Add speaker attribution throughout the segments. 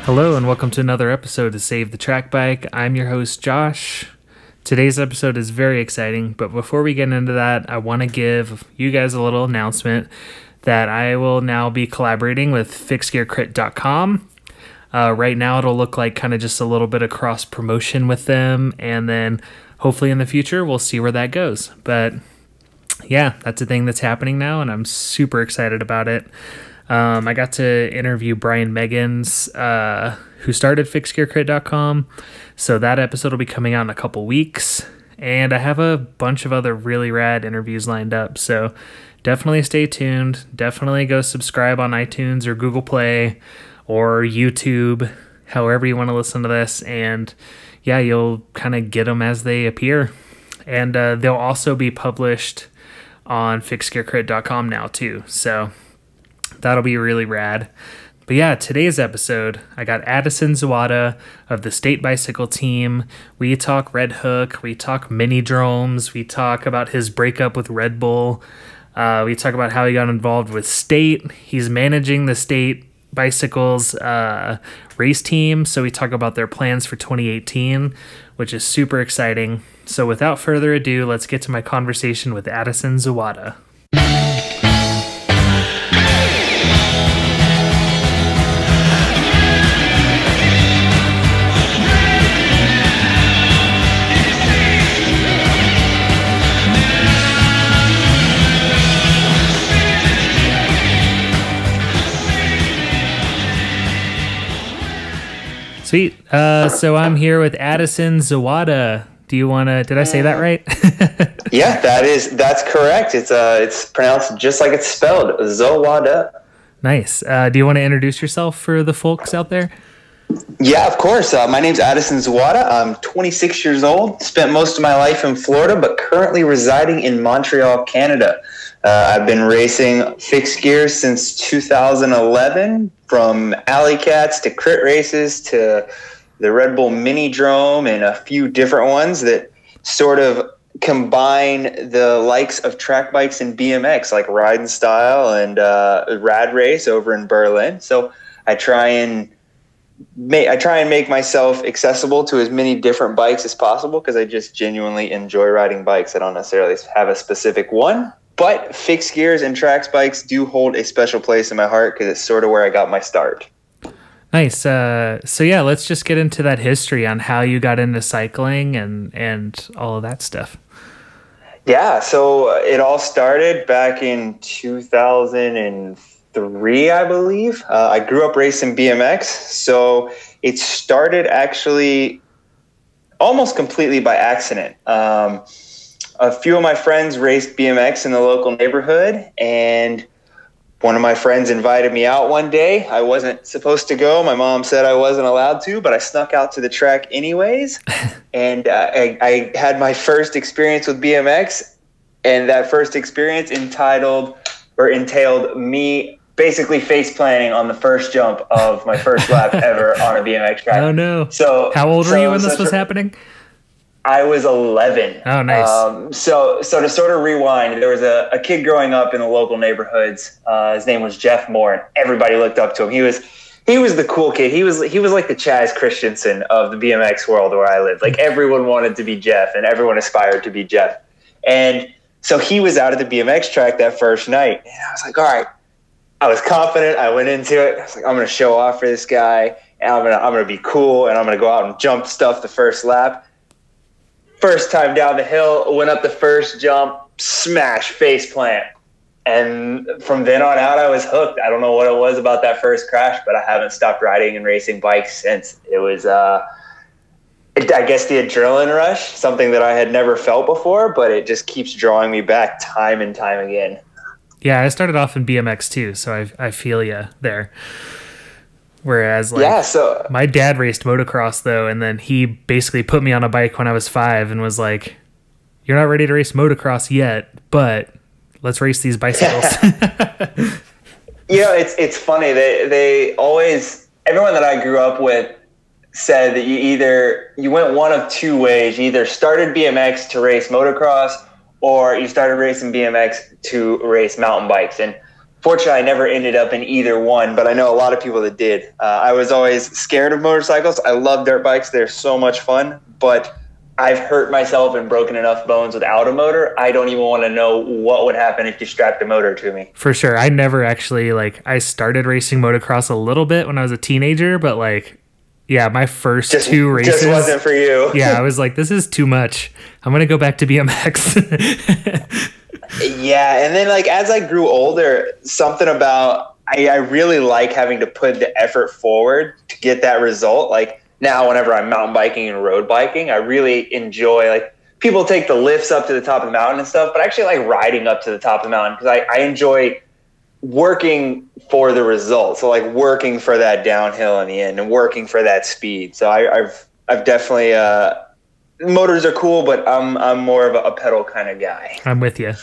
Speaker 1: Hello and welcome to another episode of Save the Track Bike. I'm your host Josh. Today's episode is very exciting, but before we get into that, I want to give you guys a little announcement that I will now be collaborating with fixgearcrit.com. Right now it'll look like kind of just a little bit of cross promotion with them, and then hopefully in the future we'll see where that goes. But yeah, that's a thing that's happening now and I'm super excited about it. I got to interview Brian Meggins, who started fixgearcrit.com. So that episode will be coming out in a couple weeks. And I have a bunch of other really rad interviews lined up. So definitely stay tuned. Definitely go subscribe on iTunes or Google Play or YouTube, however you want to listen to this. And yeah, you'll kind of get them as they appear. And they'll also be published on fixgearcrit.com now too. So that'll be really rad. But yeah, today's episode, I got Addison Zawada of the State Bicycle Team. We talk Red Hook, we talk mini drones, we talk about his breakup with Red Bull. We talk about how he got involved with State. He's managing the State Bicycles race team. So we talk about their plans for 2018, which is super exciting. So without further ado, let's get to my conversation with Addison Zawada. Sweet. So I'm here with Addison Zawada. Do you want to, did I say that right?
Speaker 2: Yeah, that's correct. It's pronounced just like it's spelled, Zawada.
Speaker 1: Nice. Do you want to introduce yourself for the folks out there?
Speaker 2: Yeah, of course. My name's Addison Zawada. I'm 26 years old, spent most of my life in Florida, but currently residing in Montreal, Canada. I've been racing fixed gears since 2011, from alley cats to crit races to the Red Bull Mini Drome and a few different ones that sort of combine the likes of track bikes and BMX, like Ride and Style and Rad Race over in Berlin. So I try and make myself accessible to as many different bikes as possible because I just genuinely enjoy riding bikes. I don't necessarily have a specific one. But fixed gears and tracks bikes do hold a special place in my heart because it's sort of where I got my start.
Speaker 1: Nice. So yeah, let's just get into that history on how you got into cycling and all of that stuff.
Speaker 2: Yeah, so it all started back in 2003, I believe. I grew up racing BMX, so it started actually almost completely by accident. A few of my friends raced BMX in the local neighborhood, and one of my friends invited me out one day. I wasn't supposed to go. My mom said I wasn't allowed to, but I snuck out to the track anyways. And I had my first experience with BMX, and that first experience entailed me basically face planting on the first jump of my first lap ever on a BMX track.
Speaker 1: Oh no.
Speaker 2: So
Speaker 1: how old were you when this was happening?
Speaker 2: I was 11.
Speaker 1: Oh, nice.
Speaker 2: So to sort of rewind, there was a kid growing up in the local neighborhoods. His name was Jeff Moore, and everybody looked up to him. He was the cool kid. He was like the Chaz Christensen of the BMX world where I lived. Like everyone wanted to be Jeff, and everyone aspired to be Jeff. And so he was out at the BMX track that first night, and I was like, all right. I was confident. I went into it. I was like, I'm going to show off for this guy, and I'm gonna be cool, and I'm going to go out and jump stuff the first lap. First time down the hill, went up the first jump, smash, face plant. And from then on out, I was hooked. I don't know what it was about that first crash, but I haven't stopped riding and racing bikes since. It was, I guess, the adrenaline rush, something that I had never felt before, but it just keeps drawing me back time and time again.
Speaker 1: Yeah, I started off in BMX too, so I feel you there. Whereas, my dad raced motocross, though, and then he basically put me on a bike when I was 5 and was like, you're not ready to race motocross yet, but let's race these bicycles.
Speaker 2: It's funny. They always, everyone that I grew up with said that you went one of two ways. You either started BMX to race motocross or you started racing BMX to race mountain bikes. And Fortunately, I never ended up in either one, but I know a lot of people that did. I was always scared of motorcycles. I love dirt bikes. They're so much fun, but I've hurt myself and broken enough bones without a motor. I don't even want to know what would happen if you strapped a motor to me.
Speaker 1: For sure. I never actually, I started racing motocross a little bit when I was a teenager, but yeah, my first two races
Speaker 2: just wasn't for you.
Speaker 1: Yeah, I was like, this is too much. I'm going to go back to BMX.
Speaker 2: Yeah, and then as I grew older, something about I really like having to put the effort forward to get that result. Now, whenever I'm mountain biking and road biking, I really enjoy people take the lifts up to the top of the mountain and stuff, but I actually like riding up to the top of the mountain because I enjoy working for the result. So working for that downhill in the end and working for that speed. So I've definitely motors are cool, but I'm more of a pedal kind of guy.
Speaker 1: I'm with you.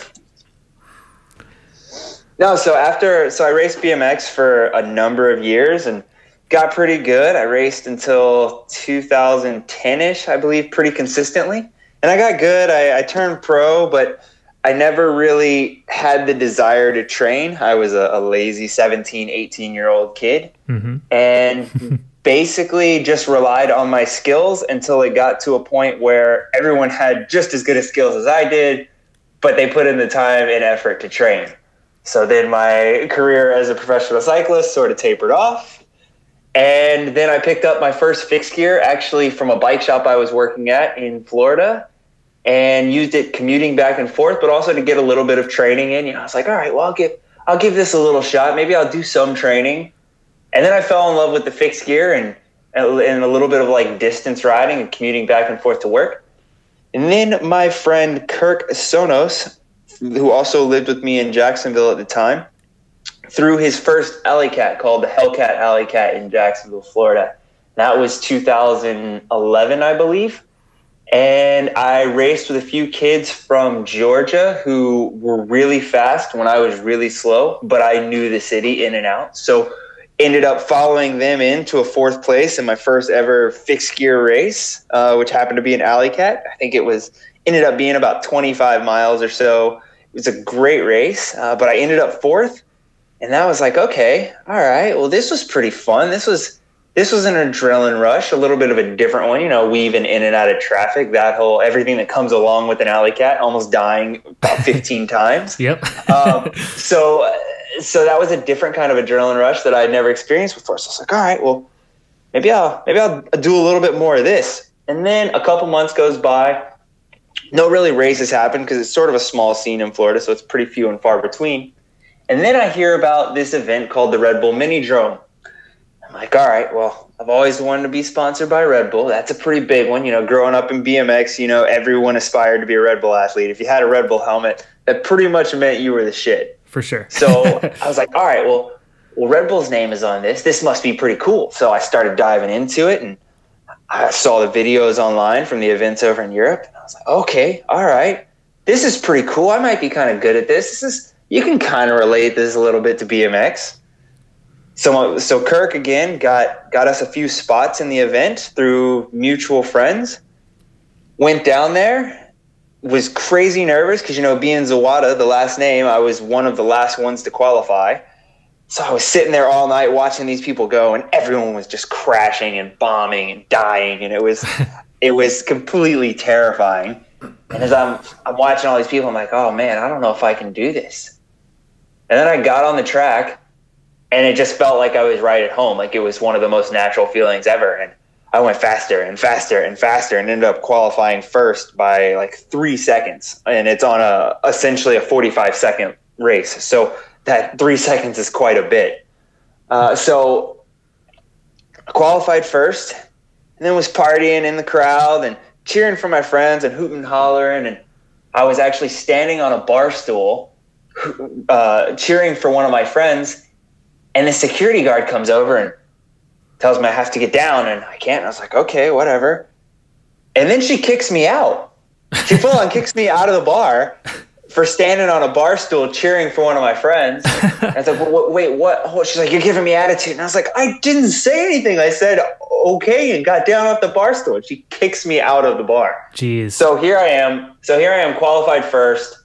Speaker 2: No, so I raced BMX for a number of years and got pretty good. I raced until 2010-ish, I believe, pretty consistently. And I got good. I turned pro, but I never really had the desire to train. I was a lazy 17, 18-year-old kid. Mm-hmm. And basically just relied on my skills until it got to a point where everyone had just as good of skills as I did, but they put in the time and effort to train. So then my career as a professional cyclist sort of tapered off. And then I picked up my first fixed gear actually from a bike shop I was working at in Florida and used it commuting back and forth, but also to get a little bit of training in. I was like, all right, well, I'll give this a little shot. Maybe I'll do some training. And then I fell in love with the fixed gear and a little bit of distance riding and commuting back and forth to work. And then my friend Kirk Sonos, who also lived with me in Jacksonville at the time, threw his first alley cat called the Hellcat Alley Cat in Jacksonville, Florida. That was 2011, I believe. And I raced with a few kids from Georgia who were really fast when I was really slow, but I knew the city in and out. So ended up following them into a fourth place in my first ever fixed gear race, which happened to be an alley cat. I think ended up being about 25 miles or so. It was a great race, but I ended up fourth. And that was okay, all right, well, this was pretty fun. This was an adrenaline rush, a little bit of a different one, weaving in and out of traffic, everything that comes along with an alley cat, almost dying about 15 times.
Speaker 1: Yep.
Speaker 2: So that was a different kind of adrenaline rush that I had never experienced before. So I was like, all right, well, maybe I'll do a little bit more of this. And then a couple months goes by. No really races happen because it's sort of a small scene in Florida, so it's pretty few and far between. And then I hear about this event called the Red Bull Mini Drome. I'm like, all right, well, I've always wanted to be sponsored by Red Bull. That's a pretty big one. Growing up in BMX, everyone aspired to be a Red Bull athlete. If you had a Red Bull helmet, that pretty much meant you were the shit.
Speaker 1: For sure.
Speaker 2: So I was like, all right, well, Red Bull's name is on this. This must be pretty cool. So I started diving into it, and I saw the videos online from the events over in Europe. And I was like, okay, all right, this is pretty cool. I might be kind of good at this. You can kind of relate this a little bit to BMX. So Kirk, again, got us a few spots in the event through mutual friends. Went down there, was crazy nervous because, being Zawada, the last name, I was one of the last ones to qualify. So I was sitting there all night watching these people go, and everyone was just crashing and bombing and dying, and it was completely terrifying. And as I'm watching all these people, I'm like, oh, man, I don't know if I can do this. And then I got on the track, and it just felt like I was right at home. It was one of the most natural feelings ever. And I went faster and faster and faster and ended up qualifying first by 3 seconds. And it's on essentially a 45-second race. So that 3 seconds is quite a bit. So I qualified first and then was partying in the crowd and cheering for my friends and hooting and hollering. And I was actually standing on a bar stool cheering for one of my friends, and the security guard comes over and tells me I have to get down, and I can't. And I was like, okay, whatever. And then she kicks me out. She full on kicks me out of the bar for standing on a bar stool cheering for one of my friends. And I was like, wait, what? She's like, you're giving me attitude. And I was like, I didn't say anything. I said, okay, and got down off the bar stool. And she kicks me out of the bar.
Speaker 1: Jeez.
Speaker 2: So here I am qualified first.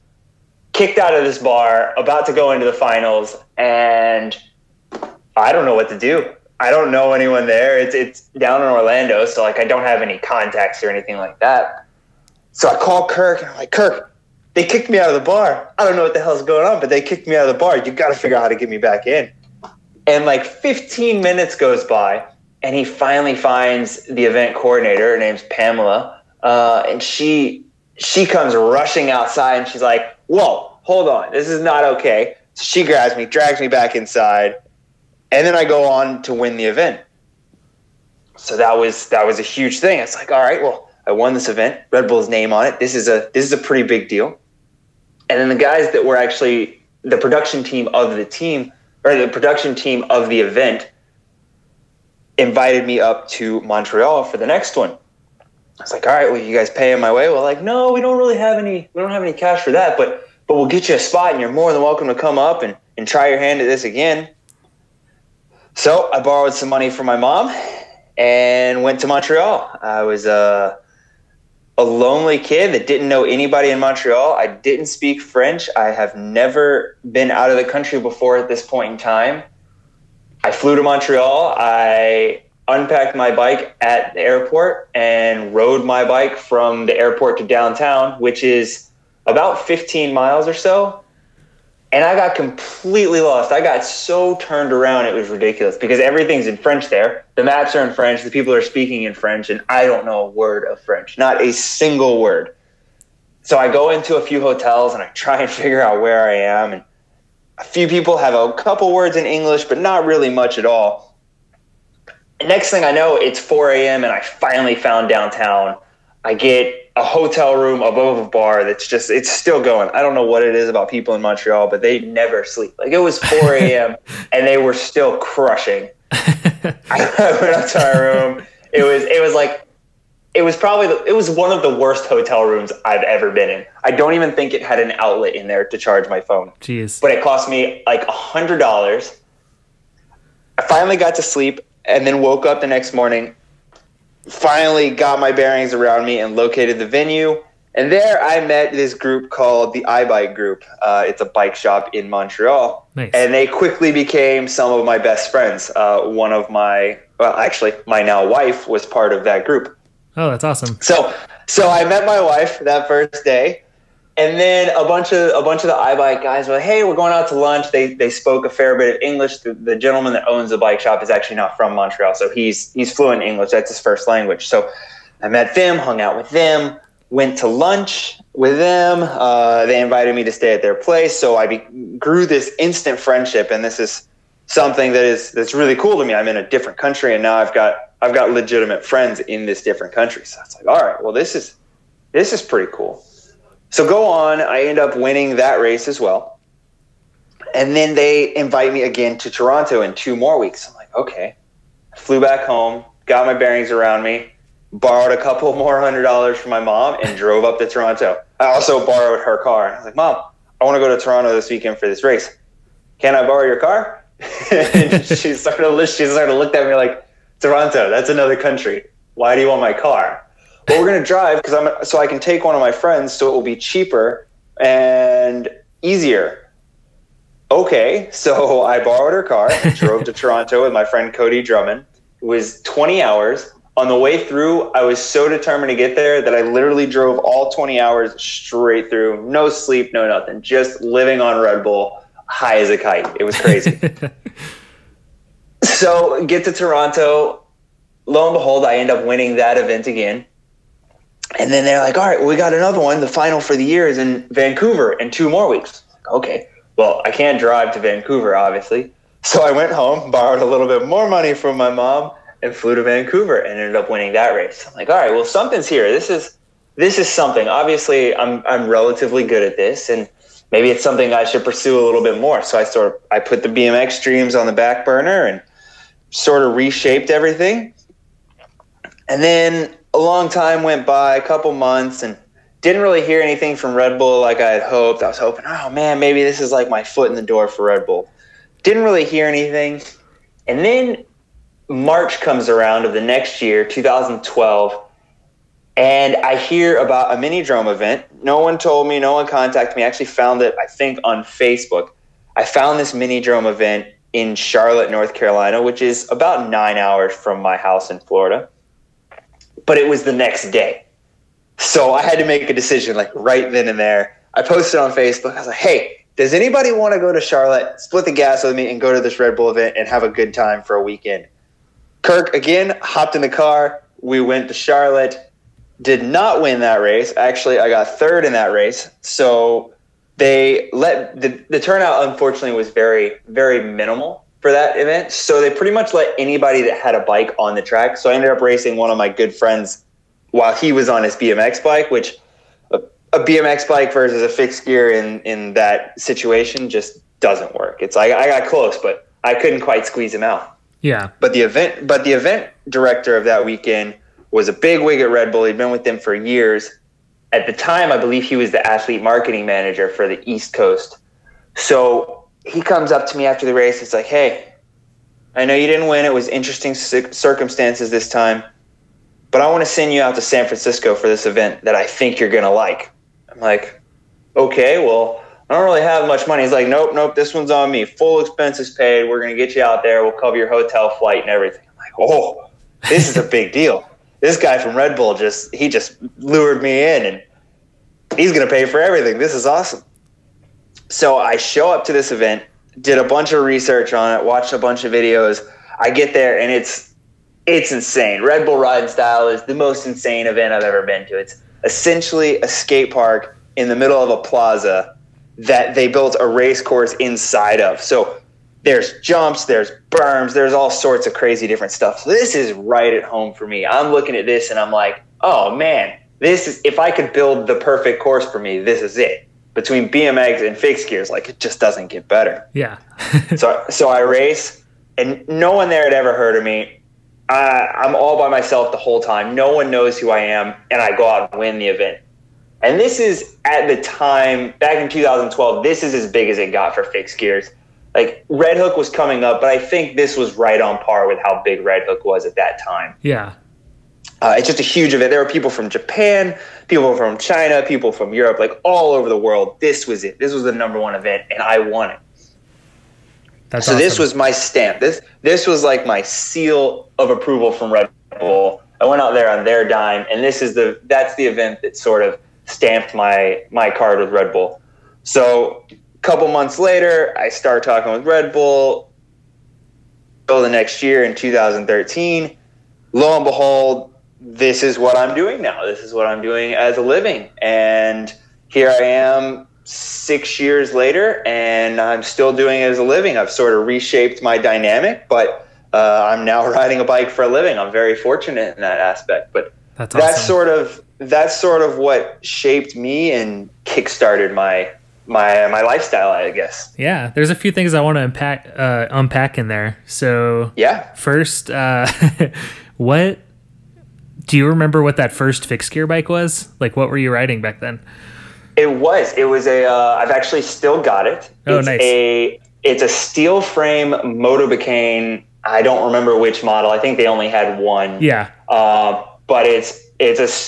Speaker 2: kicked out of this bar, about to go into the finals, and I don't know what to do. I don't know anyone there. It's down in Orlando, so like I don't have any contacts or anything like that. So I call Kirk, and I'm like, Kirk, they kicked me out of the bar. I don't know what the hell's going on, but they kicked me out of the bar. You got to figure out how to get me back in. And like 15 minutes goes by, and he finally finds the event coordinator. Her name's Pamela, and she comes rushing outside, and she's like, whoa, hold on. This is not okay. So she grabs me, drags me back inside, and then I go on to win the event. So that was a huge thing. It's like, all right, well, I won this event, Red Bull's name on it. This is a pretty big deal. And then the guys that were actually the production team of the event invited me up to Montreal for the next one. I was like, all right, well, you guys paying my way? Well, like, no, we don't have any cash for that, but we'll get you a spot, and you're more than welcome to come up and try your hand at this again. So I borrowed some money from my mom and went to Montreal. I was a lonely kid that didn't know anybody in Montreal. I didn't speak French. I have never been out of the country before at this point in time. I flew to Montreal. I unpacked my bike at the airport and rode my bike from the airport to downtown, which is about 15 miles or so. And I got completely lost. I got so turned around, it was ridiculous, because everything's in French there. The maps are in French. The people are speaking in French, and I don't know a word of French, not a single word. So I go into a few hotels, and I try and figure out where I am. And a few people have a couple words in English, but not really much at all. And next thing I know, it's 4 a.m., and I finally found downtown. I get a hotel room above a bar it's still going. I don't know what it is about people in Montreal, but they never sleep. Like, it was 4 a.m. and they were still crushing. I went up to my room. It was one of the worst hotel rooms I've ever been in. I don't even think it had an outlet in there to charge my phone.
Speaker 1: Jeez.
Speaker 2: But it cost me like $100. I finally got to sleep and then woke up the next morning. Finally got my bearings around me and located the venue. And there I met this group called the iBike Group. It's a bike shop in Montreal.
Speaker 1: Nice.
Speaker 2: And they quickly became some of my best friends. My now wife was part of that group.
Speaker 1: Oh, that's awesome.
Speaker 2: So I met my wife that first day. And then a bunch of the iBike guys were like, hey, we're going out to lunch. They spoke a fair bit of English. The gentleman that owns the bike shop is actually not from Montreal, so he's fluent in English. That's his first language. So I met them, hung out with them, went to lunch with them. They invited me to stay at their place, so I grew this instant friendship, and this is something that's really cool to me. I'm in a different country, and now I've got legitimate friends in this different country. So it's like, all right, well, this is pretty cool. So go on, I end up winning that race as well. And then they invite me again to Toronto in 2 more weeks. I'm like, okay. I flew back home, got my bearings around me, borrowed a couple more $100 from my mom, and drove up to Toronto. I also borrowed her car. I was like, Mom, I want to go to Toronto this weekend for this race. Can I borrow your car? And she started to look at me like, Toronto, that's another country. Why do you want my car? Well, we're going to drive so I can take one of my friends, so it will be cheaper and easier. Okay, so I borrowed her car and drove to Toronto with my friend Cody Drummond. It was 20 hours. On the way through, I was so determined to get there that I literally drove all 20 hours straight through. No sleep, no nothing. Just living on Red Bull, high as a kite. It was crazy. So get to Toronto. Lo and behold, I end up winning that event again. And then they're like, all right, well, we got another one. The final for the year is in Vancouver in 2 more weeks. Okay, well, I can't drive to Vancouver, obviously. So I went home, borrowed a little bit more money from my mom, and flew to Vancouver and ended up winning that race. I'm like, all right, well, something's here. This is something. Obviously, I'm relatively good at this, and maybe it's something I should pursue a little bit more. So I put the BMX dreams on the back burner and sort of reshaped everything. And then a long time went by, a couple months, and didn't really hear anything from Red Bull like I had hoped. I was hoping, oh man, maybe this is like my foot in the door for Red Bull. Didn't really hear anything. And then March comes around of the next year, 2012, And I hear about a mini drome event. No one told me, no one contacted me. I actually found it, I think, on Facebook. I found this mini drome event in Charlotte, North Carolina, which is about 9 hours from my house in Florida. But it was the next day. So I had to make a decision like right then and there. I posted on Facebook. I was like, hey, does anybody want to go to Charlotte, split the gas with me, and go to this Red Bull event and have a good time for a weekend? Kirk, again, hopped in the car. We went to Charlotte. Did not win that race. Actually, I got third in that race. So they let the turnout, unfortunately, was very, very minimal for that event. So they pretty much let anybody that had a bike on the track. So I ended up racing one of my good friends while he was on his BMX bike, which a BMX bike versus a fixed gear in that situation just doesn't work. It's like I got close, but I couldn't quite squeeze him out.
Speaker 1: Yeah.
Speaker 2: But the event director of that weekend was a big wig at Red Bull. He'd been with them for years. At the time, I believe he was the athlete marketing manager for the East Coast. So he comes up to me after the race. It's like, hey, I know you didn't win. It was interesting circumstances this time, but I want to send you out to San Francisco for this event that I think you're going to like. I'm like, okay, well, I don't really have much money. He's like, nope, this one's on me. Full expenses paid. We're going to get you out there. We'll cover your hotel, flight, and everything. I'm like, oh, this is a big deal. This guy from Red Bull just lured me in, and he's going to pay for everything. This is awesome. So I show up to this event, did a bunch of research on it, watched a bunch of videos. I get there, and it's insane. Red Bull Ride and Style is the most insane event I've ever been to. It's essentially a skate park in the middle of a plaza that they built a race course inside of. So there's jumps, there's berms, there's all sorts of crazy different stuff. So this is right at home for me. I'm looking at this and I'm like, oh man, this is, if I could build the perfect course for me, this is it. Between BMX and fixed gears, like it just doesn't get better.
Speaker 1: Yeah.
Speaker 2: So I race and no one there had ever heard of me. I'm all by myself the whole time. No one knows who I am, and I go out and win the event. And this is, at the time, back in 2012, this is as big as it got for fixed gears. Like, Red Hook was coming up, but I think this was right on par with how big Red Hook was at that time.
Speaker 1: Yeah.
Speaker 2: It's just a huge event. There were people from Japan, people from China, people from Europe, like all over the world. This was it. This was the #1 event, and I won it.
Speaker 1: That's
Speaker 2: so
Speaker 1: awesome.
Speaker 2: This was my stamp. This was like my seal of approval from Red Bull. I went out there on their dime, and that's the event that sort of stamped my card with Red Bull. So a couple months later, I start talking with Red Bull. So the next year in 2013, lo and behold, this is what I'm doing now. This is what I'm doing as a living. And here I am 6 years later, and I'm still doing it as a living. I've sort of reshaped my dynamic, but I'm now riding a bike for a living. I'm very fortunate in that aspect. But
Speaker 1: that's awesome.
Speaker 2: That's sort of what shaped me and kickstarted my lifestyle, I guess.
Speaker 1: Yeah, there's a few things I want to unpack in there. So
Speaker 2: yeah,
Speaker 1: first, what do you remember what that first fixed gear bike was? Like, what were you riding back then?
Speaker 2: It was I've actually still got it.
Speaker 1: Oh, nice.
Speaker 2: It's a steel frame Motobecane. I don't remember which model. I think they only had one.
Speaker 1: Yeah.
Speaker 2: But it's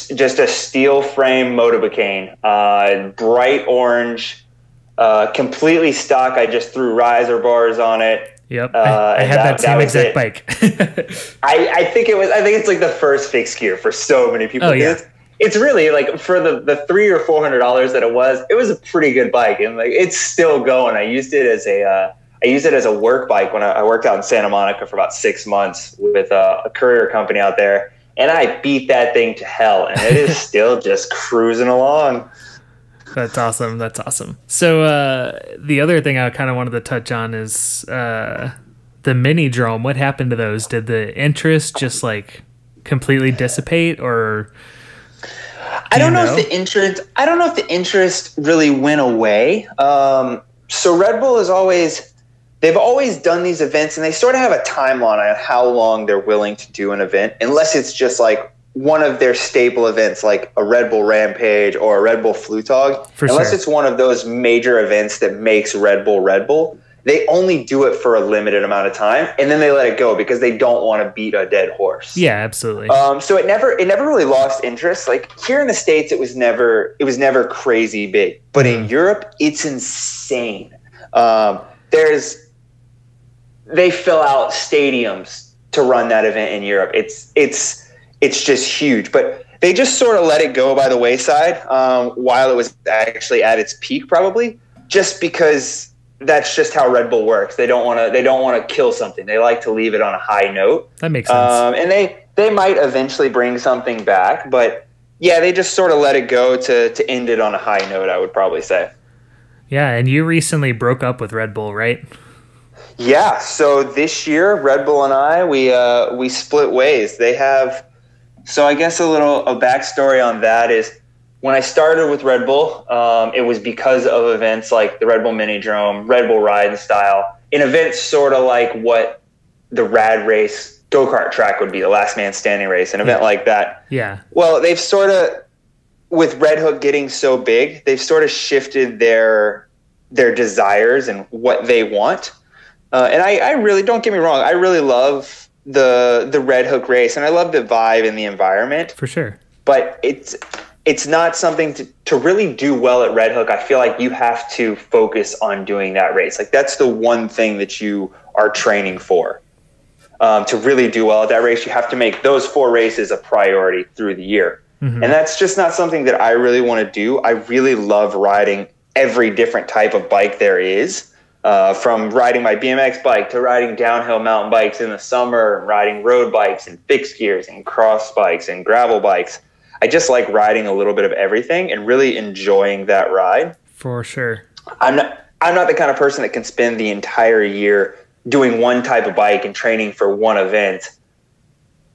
Speaker 2: just a steel frame Motobecane, bright orange, completely stock. I just threw riser bars on it.
Speaker 1: Yep. I had that same exact bike.
Speaker 2: I think it's like the first fixed gear for so many people.
Speaker 1: Oh, yeah.
Speaker 2: It's really like for the $300 or $400 that it was a pretty good bike, and like it's still going. I used it as a work bike when I worked out in Santa Monica for about 6 months with a courier company out there, and I beat that thing to hell, and it is still just cruising along.
Speaker 1: That's awesome. So the other thing I kind of wanted to touch on is the mini drome. What happened to those? Did the interest just like completely dissipate, or?
Speaker 2: I don't know if the interest really went away. So Red Bull they've always done these events, and they sort of have a timeline on how long they're willing to do an event, unless it's just like one of their staple events, like a Red Bull Rampage or a Red Bull Flutog. Unless it's one of those major events that makes Red Bull Red Bull, they only do it for a limited amount of time, and then they let it go because they don't want to beat a dead horse.
Speaker 1: Yeah, absolutely.
Speaker 2: So it never really lost interest. Like here in the States, it was never crazy big, but in Europe, it's insane. They fill out stadiums to run that event in Europe. It's just huge, but they just sort of let it go by the wayside while it was actually at its peak, probably just because that's just how Red Bull works. They don't want to kill something. They like to leave it on a high note.
Speaker 1: That makes sense.
Speaker 2: And they might eventually bring something back, but yeah, they just sort of let it go to end it on a high note, I would probably say.
Speaker 1: Yeah, and you recently broke up with Red Bull, right?
Speaker 2: Yeah, so this year, Red Bull and I, we split ways. They have, so I guess a backstory on that is when I started with Red Bull, it was because of events like the Red Bull Mini Drome, Red Bull Ride and Style, in events sort of like what the Rad Race go-kart track would be, the last man standing race, an event like that.
Speaker 1: Yeah.
Speaker 2: Well, they've sort of, with Red Hook getting so big, they've sort of shifted their desires and what they want. And I really, don't get me wrong, I really love the Red Hook race, and I love the vibe and the environment.
Speaker 1: For sure.
Speaker 2: But it's not something to really do well at Red Hook. I feel like you have to focus on doing that race. Like that's the one thing that you are training for. To really do well at that race, you have to make those 4 races a priority through the year. Mm-hmm. And that's just not something that I really want to do. I really love riding every different type of bike there is. From riding my BMX bike to riding downhill mountain bikes in the summer, riding road bikes and fixed gears and cross bikes and gravel bikes. I just like riding a little bit of everything and really enjoying that ride.
Speaker 1: For sure.
Speaker 2: I'm not the kind of person that can spend the entire year doing one type of bike and training for one event.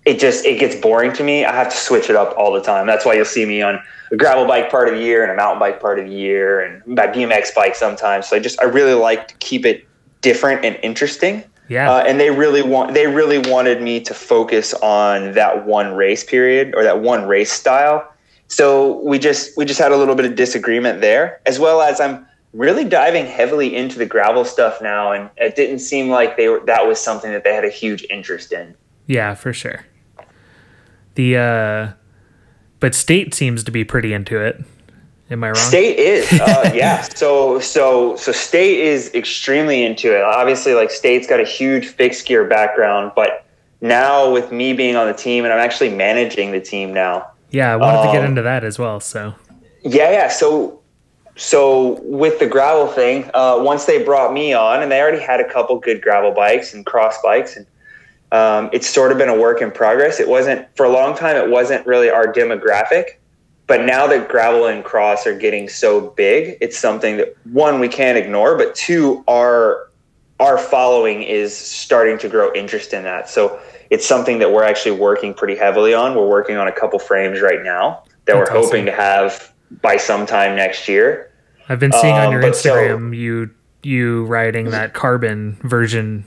Speaker 2: It gets boring to me. I have to switch it up all the time. That's why you'll see me on a gravel bike part of the year and a mountain bike part of the year and my BMX bike sometimes. So I really like to keep it different and interesting.
Speaker 1: Yeah.
Speaker 2: And they really wanted me to focus on that one race period or that one race style. So we just had a little bit of disagreement there, as well as I'm really diving heavily into the gravel stuff now, and it didn't seem like that was something that they had a huge interest in.
Speaker 1: Yeah, for sure. But State seems to be pretty into it. Am I wrong?
Speaker 2: State is, yeah. So State is extremely into it. Obviously, like State's got a huge fixed gear background, but now with me being on the team, and I'm actually managing the team now.
Speaker 1: Yeah, I wanted to get into that as well. So
Speaker 2: yeah. So with the gravel thing, once they brought me on, and they already had a couple good gravel bikes and cross bikes, and it's sort of been a work in progress. It wasn't, for a long time, it wasn't really our demographic. But now that gravel and cross are getting so big, it's something that, one, we can't ignore, but two, our following is starting to grow interest in that. So it's something that we're actually working pretty heavily on. We're working on a couple frames right now that we're hoping to have by sometime next year.
Speaker 1: I've been seeing on your Instagram you riding that carbon version.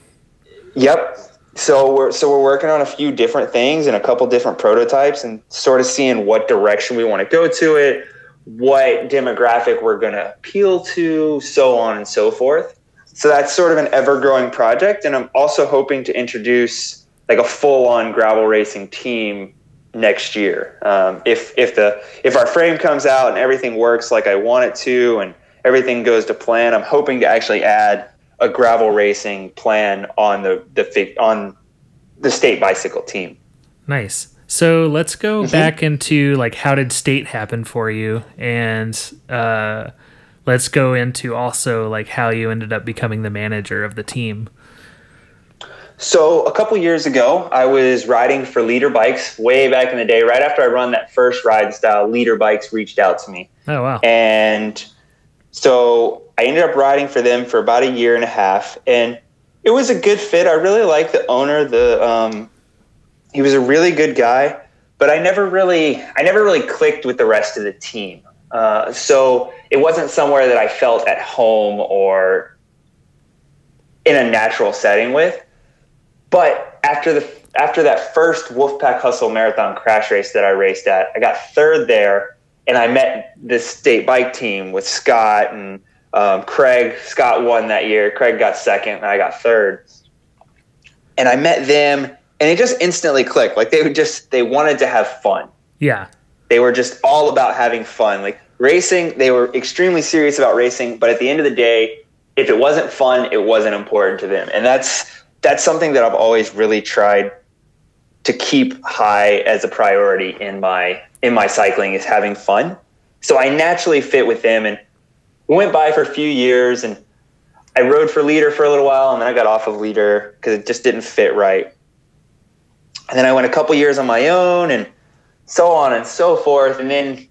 Speaker 2: Yep. So we're working on a few different things and a couple different prototypes and sort of seeing what direction we want to go to it, what demographic we're going to appeal to, so on and so forth. So that's sort of an ever-growing project, and I'm also hoping to introduce like a full-on gravel racing team next year. If our frame comes out and everything works like I want it to and everything goes to plan, I'm hoping to actually add a gravel racing plan on the State bicycle team.
Speaker 1: Nice. So let's go back into like how did State happen for you, and let's go into also like how you ended up becoming the manager of the team.
Speaker 2: So a couple years ago, I was riding for Leader Bikes way back in the day. Right after I run that first ride style, Leader Bikes reached out to me.
Speaker 1: Oh, wow.
Speaker 2: And so I ended up riding for them for about a year and a half, and it was a good fit. I really liked the owner. He was a really good guy, but I never really clicked with the rest of the team. So it wasn't somewhere that I felt at home or in a natural setting with. But after that first Wolfpack Hustle Marathon crash race that I raced at, I got third there, and I met this State bike team with Scott and Scott won that year. Craig got second, and I got third. And I met them, and it just instantly clicked. Like they wanted to have fun.
Speaker 1: Yeah.
Speaker 2: They were just all about having fun. Like racing, they were extremely serious about racing, but at the end of the day, if it wasn't fun, it wasn't important to them. And that's something that I've always really tried to keep high as a priority in my cycling, is having fun. So I naturally fit with them, and we went by for a few years, and I rode for leader for a little while, and then I got off of leader because it just didn't fit right. And then I went a couple years on my own, and so on and so forth. And then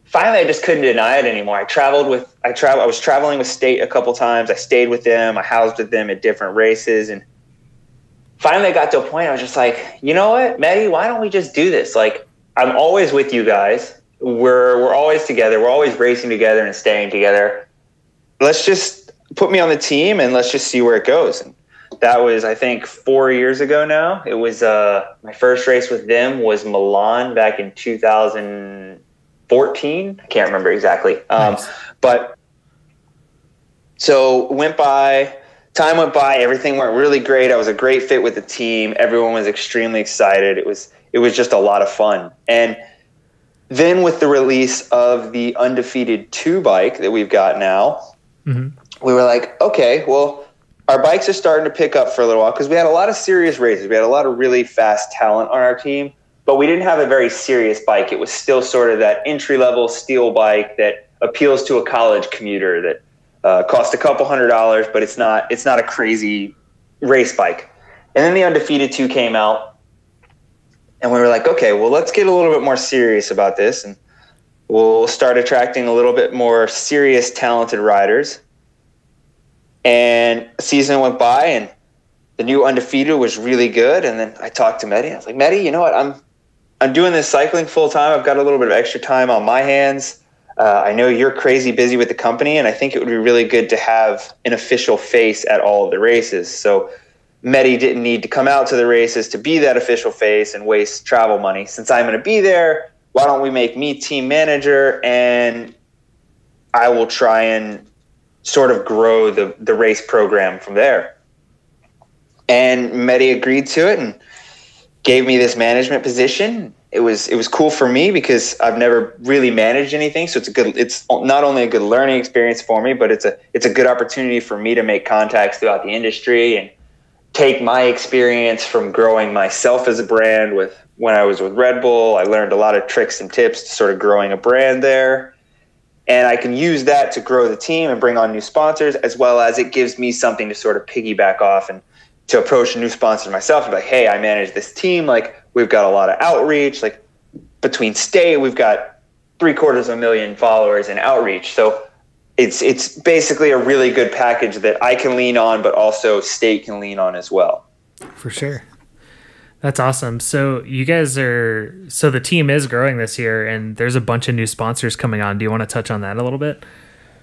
Speaker 2: finally I just couldn't deny it anymore. I was traveling with State a couple times. I stayed with them. I housed with them at different races. And finally I got to a point I was just like, you know what, Maddie, why don't we just do this? Like, I'm always with you guys. We're always together. We're always racing together and staying together. Let's just put me on the team and let's just see where it goes. And that was, I think, 4 years ago now. It was my first race with them was Milan back in 2014. I can't remember exactly.
Speaker 1: Nice.
Speaker 2: But so time went by, everything went really great. I was a great fit with the team. Everyone was extremely excited. It was just a lot of fun. And then with the release of the Undefeated 2 bike that we've got now, we were like, okay, well, our bikes are starting to pick up for a little while because we had a lot of serious races. We had a lot of really fast talent on our team, but we didn't have a very serious bike. It was still sort of that entry-level steel bike that appeals to a college commuter that costs a couple $100, but it's not a crazy race bike. And then the Undefeated 2 came out, and we were like, okay, well, let's get a little bit more serious about this, and we'll start attracting a little bit more serious, talented riders. And a season went by, and the new Undefeated was really good. And then I talked to Mehdi. I was like, Mehdi, you know what? I'm doing this cycling full time. I've got a little bit of extra time on my hands. I know you're crazy busy with the company, and I think it would be really good to have an official face at all of the races. So Mehdi didn't need to come out to the races to be that official face and waste travel money. Since I'm going to be there, why don't we make me team manager, and I will try and sort of grow the race program from there. And Mehdi agreed to it and gave me this management position. It was cool for me because I've never really managed anything. So it's not only a good learning experience for me, but it's a good opportunity for me to make contacts throughout the industry and take my experience from growing myself as a brand. When I was with Red Bull, I learned a lot of tricks and tips to sort of growing a brand there. And I can use that to grow the team and bring on new sponsors, as well as it gives me something to sort of piggyback off and to approach new sponsors myself and be like, hey, I manage this team. Like, we've got a lot of outreach. Like, between State, we've got 750,000 followers in outreach. So it's basically a really good package that I can lean on, but also State can lean on as well.
Speaker 1: For sure. That's awesome. So the team is growing this year, and there's a bunch of new sponsors coming on. Do you want to touch on that a little bit?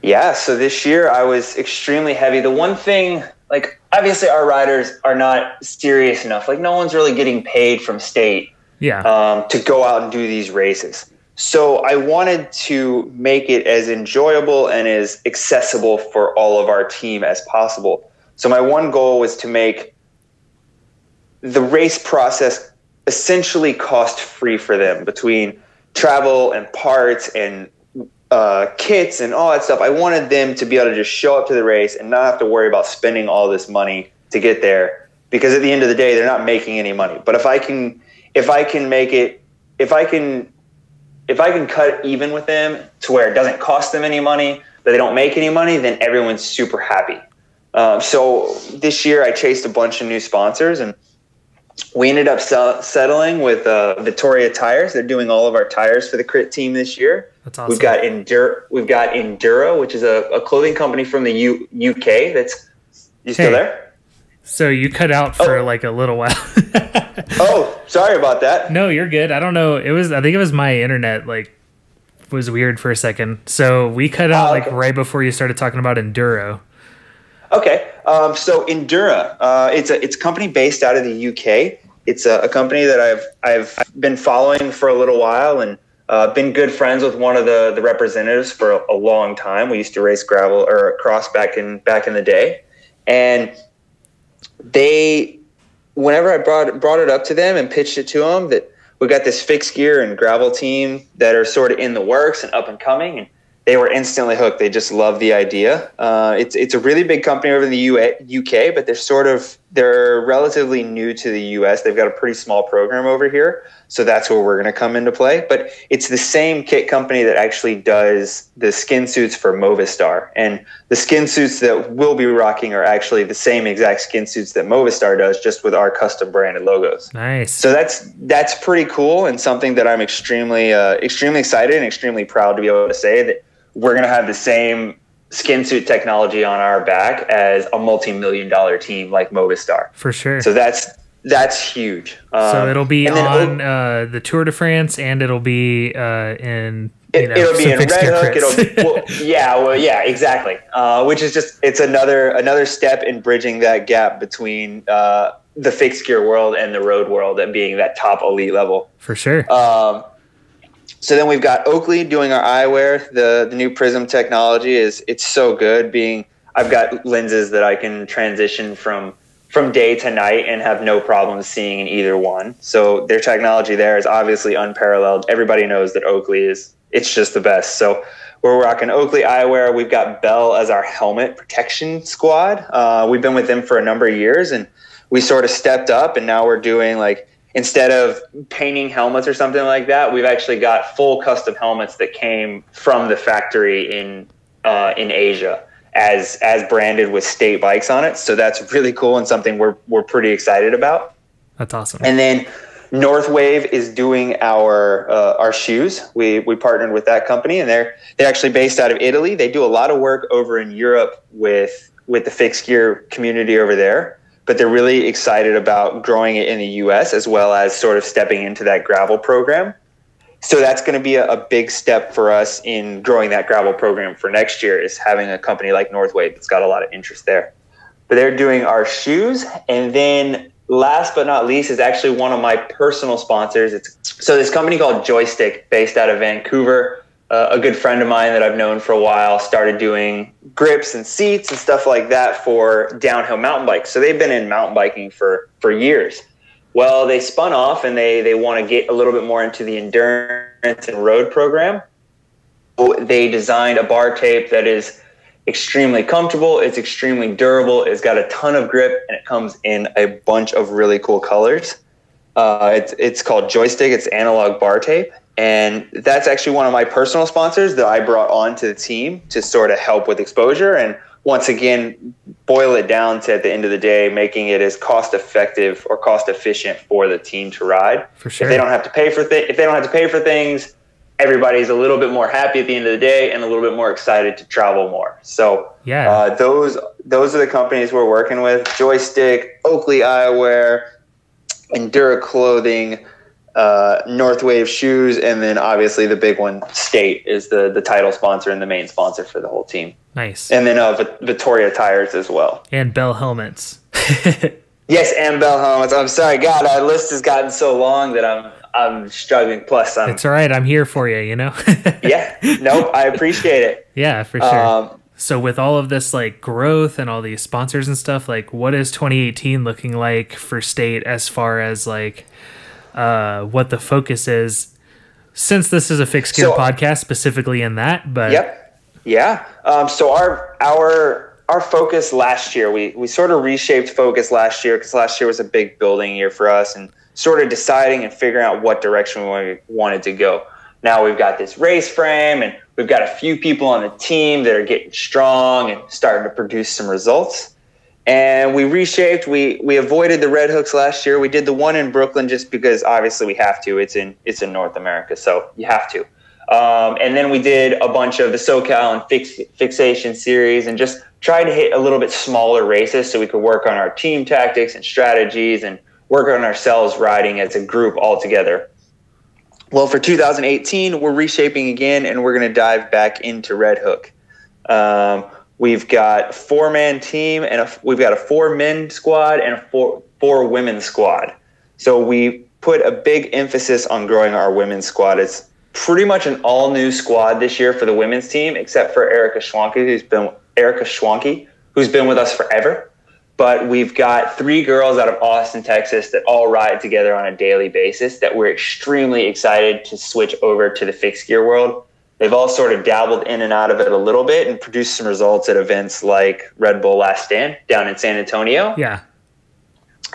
Speaker 2: Yeah. So this year I was extremely heavy. The one thing, like, obviously our riders are not serious enough. Like, no one's really getting paid from State to go out and do these races. So I wanted to make it as enjoyable and as accessible for all of our team as possible. So my one goal was to make the race process essentially cost-free for them, between travel and parts and kits and all that stuff. I wanted them to be able to just show up to the race and not have to worry about spending all this money to get there, because at the end of the day, they're not making any money. But if I can cut it even with them to where it doesn't cost them any money, but they don't make any money, then everyone's super happy. So this year I chased a bunch of new sponsors, and we ended up settling with Vittoria Tires. They're doing all of our tires for the Crit team this year.
Speaker 1: That's awesome.
Speaker 2: We've got Enduro, which is a clothing company from the UK. You still there?
Speaker 1: So you cut out for like a little while.
Speaker 2: Oh, sorry about that.
Speaker 1: No, you're good. I don't know. I think it was my internet, like, was weird for a second. So we cut out right before you started talking about Enduro.
Speaker 2: Okay. So Endura, it's a company based out of the UK. It's a company that I've been following for a little while, and Been good friends with one of the representatives for a long time. We used to race gravel or cross back in the day, and whenever I brought it up to them and pitched it to them that we got this fixed gear and gravel team that are sort of in the works and up and coming, and they were instantly hooked. They just love the idea. It's a really big company over in the UK, but they're relatively new to the US. They've got a pretty small program over here, so that's where we're going to come into play. But it's the same kit company that actually does the skin suits for Movistar, and the skin suits that we'll be rocking are actually the same exact skin suits that Movistar does, just with our custom branded logos.
Speaker 1: Nice.
Speaker 2: So that's pretty cool, and something that I'm extremely excited and extremely proud to be able to say that we're going to have the same skin suit technology on our back as a multi-million-dollar team like Movistar.
Speaker 1: For sure.
Speaker 2: So that's huge.
Speaker 1: So it'll be on the Tour de France, and it'll be in
Speaker 2: it'll be in Red Hook. Yeah, exactly. Which is just it's another step in bridging that gap between the fixed gear world and the road world, and being that top elite level.
Speaker 1: For sure.
Speaker 2: So then we've got Oakley doing our eyewear. The new Prism technology it's so good. I've got lenses that I can transition from day to night and have no problem seeing in either one. So their technology there is obviously unparalleled. Everybody knows that Oakley it's just the best. So we're rocking Oakley eyewear. We've got Bell as our helmet protection squad. We've been with them for a number of years, and we sort of stepped up, and now we're doing instead of painting helmets or something like that, we've actually got full custom helmets that came from the factory in Asia as branded with state bikes on it. So that's really cool and something we're pretty excited about.
Speaker 1: That's awesome.
Speaker 2: And then Northwave is doing our shoes. We partnered with that company, and they're actually based out of Italy. They do a lot of work over in Europe with the fixed gear community over there, but they're really excited about growing it in the US as well as sort of stepping into that gravel program. So that's going to be a big step for us in growing that gravel program for next year, is having a company like Northwave that's got a lot of interest there. But they're doing our shoes. And then last but not least is actually one of my personal sponsors. So this company called Joystick, based out of Vancouver. A good friend of mine that I've known for a while started doing grips and seats and stuff like that for downhill mountain bikes. So they've been in mountain biking for years. Well, they spun off, and they want to get a little bit more into the endurance and road program. They designed a bar tape that is extremely comfortable. It's extremely durable. It's got a ton of grip, and it comes in a bunch of really cool colors. It's called Joystick. It's analog bar tape. And that's actually one of my personal sponsors that I brought on to the team to sort of help with exposure. And once again, boil it down to, at the end of the day, making it as cost effective or cost efficient for the team to ride.
Speaker 1: For sure.
Speaker 2: If they don't have to pay for things, everybody's a little bit more happy at the end of the day and a little bit more excited to travel more. So
Speaker 1: yeah,
Speaker 2: those are the companies we're working with: Joystick, Oakley Eyewear, Endura Clothing, Northwave shoes, and then obviously the big one, State, is the title sponsor and the main sponsor for the whole team.
Speaker 1: Nice.
Speaker 2: And then Vittoria tires as well.
Speaker 1: And Bell helmets.
Speaker 2: Yes, and Bell helmets. I'm sorry, God, our list has gotten so long that I'm struggling. Plus,
Speaker 1: it's all right. I'm here for you.
Speaker 2: Yeah. Nope. I appreciate it.
Speaker 1: Yeah, for sure. So with all of this growth and all these sponsors and stuff, what is 2018 looking like for State as far as what the focus is, since this is a fixed gear podcast specifically in that? But
Speaker 2: yep. Yeah. So our focus last year, we sort of reshaped focus last year, because last year was a big building year for us and sort of deciding and figuring out what direction we wanted to go. Now we've got this race frame, and we've got a few people on the team that are getting strong and starting to produce some results. And we reshaped. We avoided the red hooks last year. We did the one in Brooklyn just because obviously we have to. It's in North America, so you have to. And then we did a bunch of the SoCal and Fixation series, and just tried to hit a little bit smaller races so we could work on our team tactics and strategies and work on ourselves riding as a group all together. Well, for 2018, we're reshaping again, and we're going to dive back into red hook. We've got a 4-man team, and we've got a 4-men squad and a 4 women's squad. So we put a big emphasis on growing our women's squad. pretty much an all-new squad this year for the women's team, except for Erica Schwanke, who's been with us forever. But we've got 3 girls out of Austin, Texas that all ride together on a daily basis that we're extremely excited to switch over to the fixed gear world. They've all sort of dabbled in and out of it a little bit and produced some results at events like Red Bull Last Stand down in San Antonio.
Speaker 1: Yeah.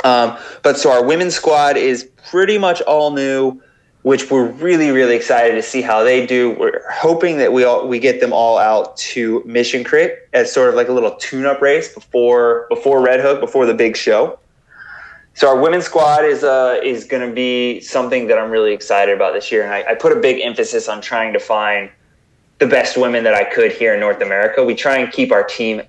Speaker 2: But so our women's squad is pretty much all new, which we're really, really excited to see how they do. We're hoping that we get them all out to Mission Crit as sort of like a little tune-up race before Red Hook, before the big show. So our women's squad is going to be something that I'm really excited about this year. And I put a big emphasis on trying to find the best women that I could here in North America. We try and keep our team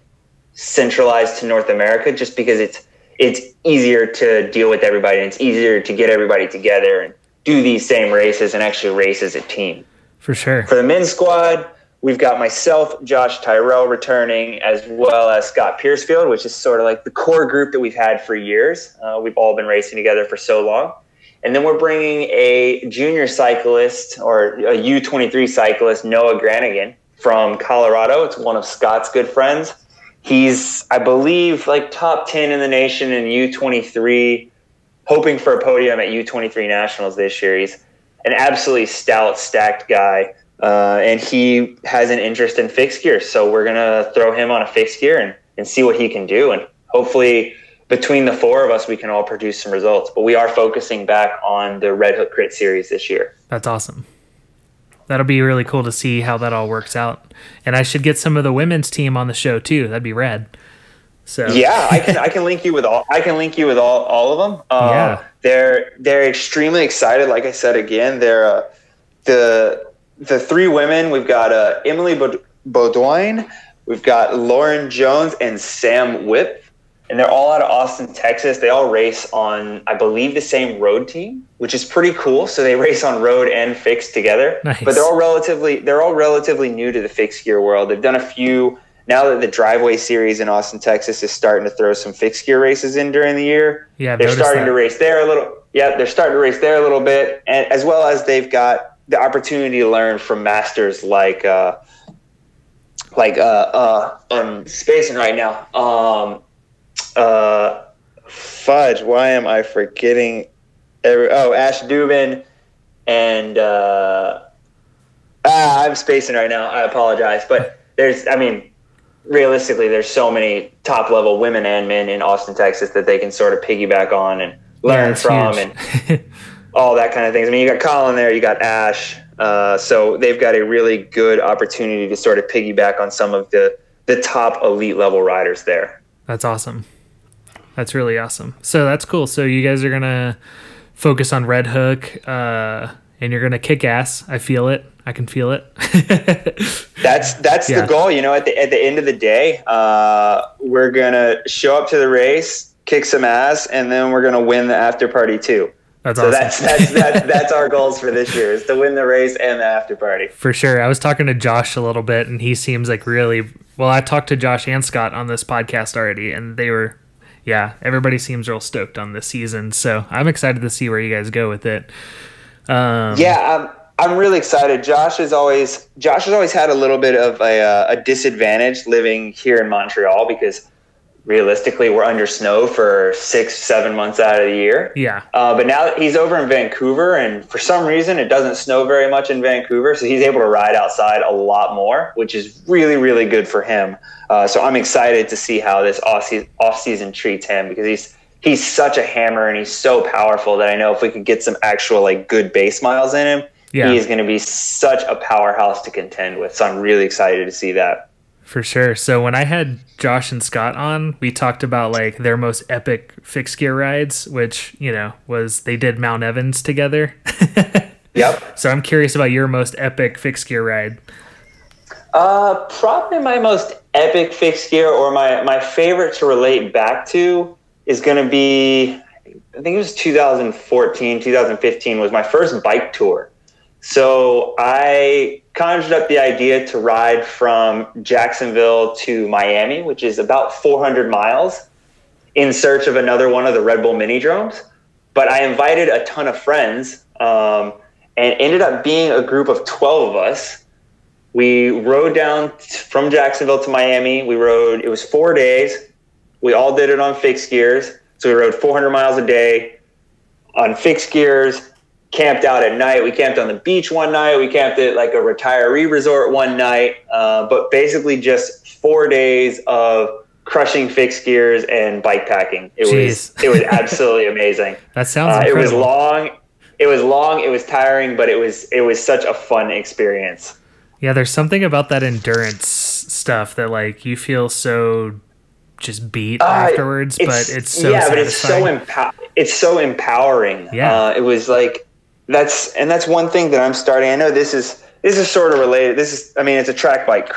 Speaker 2: centralized to North America just because it's easier to deal with everybody and it's easier to get everybody together and do these same races and actually race as a team.
Speaker 1: For sure.
Speaker 2: For the men's squad, we've got myself, Josh Tyrell returning, as well as Scott Piercefield, which is sort of like the core group that we've had for years. We've all been racing together for so long. And then we're bringing a junior cyclist or a U23 cyclist, Noah Granigan from Colorado. It's one of Scott's good friends. He's, I believe, like top 10 in the nation in U23, hoping for a podium at U23 Nationals this year. He's an absolutely stout, stacked guy, and he has an interest in fixed gear. So we're going to throw him on a fixed gear and see what he can do. And hopefully between the 4 of us, we can all produce some results. But we are focusing back on the Red Hook Crit Series this year.
Speaker 1: That's awesome. That'll be really cool to see how that all works out. And I should get some of the women's team on the show too. That'd be rad. So
Speaker 2: yeah, I can link you with all. I can link you with all of them.
Speaker 1: Yeah,
Speaker 2: they're extremely excited. Like I said again, they're the 3 women. We've got Emily Beaudoin, we've got Lauren Jones, and Sam Whip, and they're all out of Austin, Texas. They all race on, I believe, the same road team, which is pretty cool. So they race on road and fixed together.
Speaker 1: Nice.
Speaker 2: But they're all relatively new to the fixed gear world. They've done a few. Now that the Driveway Series in Austin, Texas is starting to throw some fixed gear races in during the year, they're starting to race there a little. Yeah, they're starting to race there a little bit, and as well as they've got the opportunity to learn from masters like I'm spacing right now. Fudge, why am I forgetting? Ash Dubin and I'm spacing right now. I apologize, but realistically, there's so many top-level women and men in Austin, Texas that they can sort of piggyback on and learn from
Speaker 1: huge.
Speaker 2: and all that kind of things. I mean, you got Colin there, you got Ash. So they've got a really good opportunity to sort of piggyback on some of the top elite-level riders there.
Speaker 1: That's awesome. That's really awesome. So that's cool. So you guys are going to focus on Red Hook, and you're going to kick ass. I feel it. I can feel it.
Speaker 2: That's the goal. You know, at the end of the day, we're gonna show up to the race, kick some ass, and then we're gonna win the after party too.
Speaker 1: That's
Speaker 2: so
Speaker 1: awesome.
Speaker 2: that's our goals for this year, is to win the race and the after party.
Speaker 1: For sure. I was talking to Josh a little bit, and he seems like really well. I talked to Josh and Scott on this podcast already, and they were, everybody seems real stoked on this season. So I'm excited to see where you guys go with it.
Speaker 2: I'm really excited. Josh has always had a little bit of a disadvantage living here in Montreal because realistically we're under snow for 6-7 months out of the year.
Speaker 1: Yeah.
Speaker 2: But now that he's over in Vancouver, and for some reason it doesn't snow very much in Vancouver, so he's able to ride outside a lot more, which is really, really good for him. So I'm excited to see how this off season treats him, because he's such a hammer and he's so powerful that I know if we could get some actual good base miles in him, he is going to be such a powerhouse to contend with. So I'm really excited to see that.
Speaker 1: For sure. So when I had Josh and Scott on, we talked about their most epic fixed gear rides, which, was they did Mount Evans together.
Speaker 2: Yep.
Speaker 1: So I'm curious about your most epic fixed gear ride.
Speaker 2: Probably my most epic fixed gear, or my favorite to relate back to, is going to be, I think it was 2014, 2015 was my first bike tour. So I conjured up the idea to ride from Jacksonville to Miami, which is about 400 miles, in search of another one of the Red Bull mini dromes. But I invited a ton of friends, and ended up being a group of 12 of us. We rode down from Jacksonville to Miami. It was 4 days. We all did it on fixed gears. So we rode 400 miles a day on fixed gears, camped out at night. We camped on the beach one night. We camped at like a retiree resort one night. But basically just 4 days of crushing fixed gears and bike packing. It was absolutely amazing.
Speaker 1: That sounds incredible.
Speaker 2: It was long. It was tiring, but it was such a fun experience.
Speaker 1: Yeah, there's something about that endurance stuff that like you feel so just beat afterwards, but it's so satisfying. It's so empowering. Yeah,
Speaker 2: it was like that's one thing that I'm starting. I know this is sort of related. It's a track bike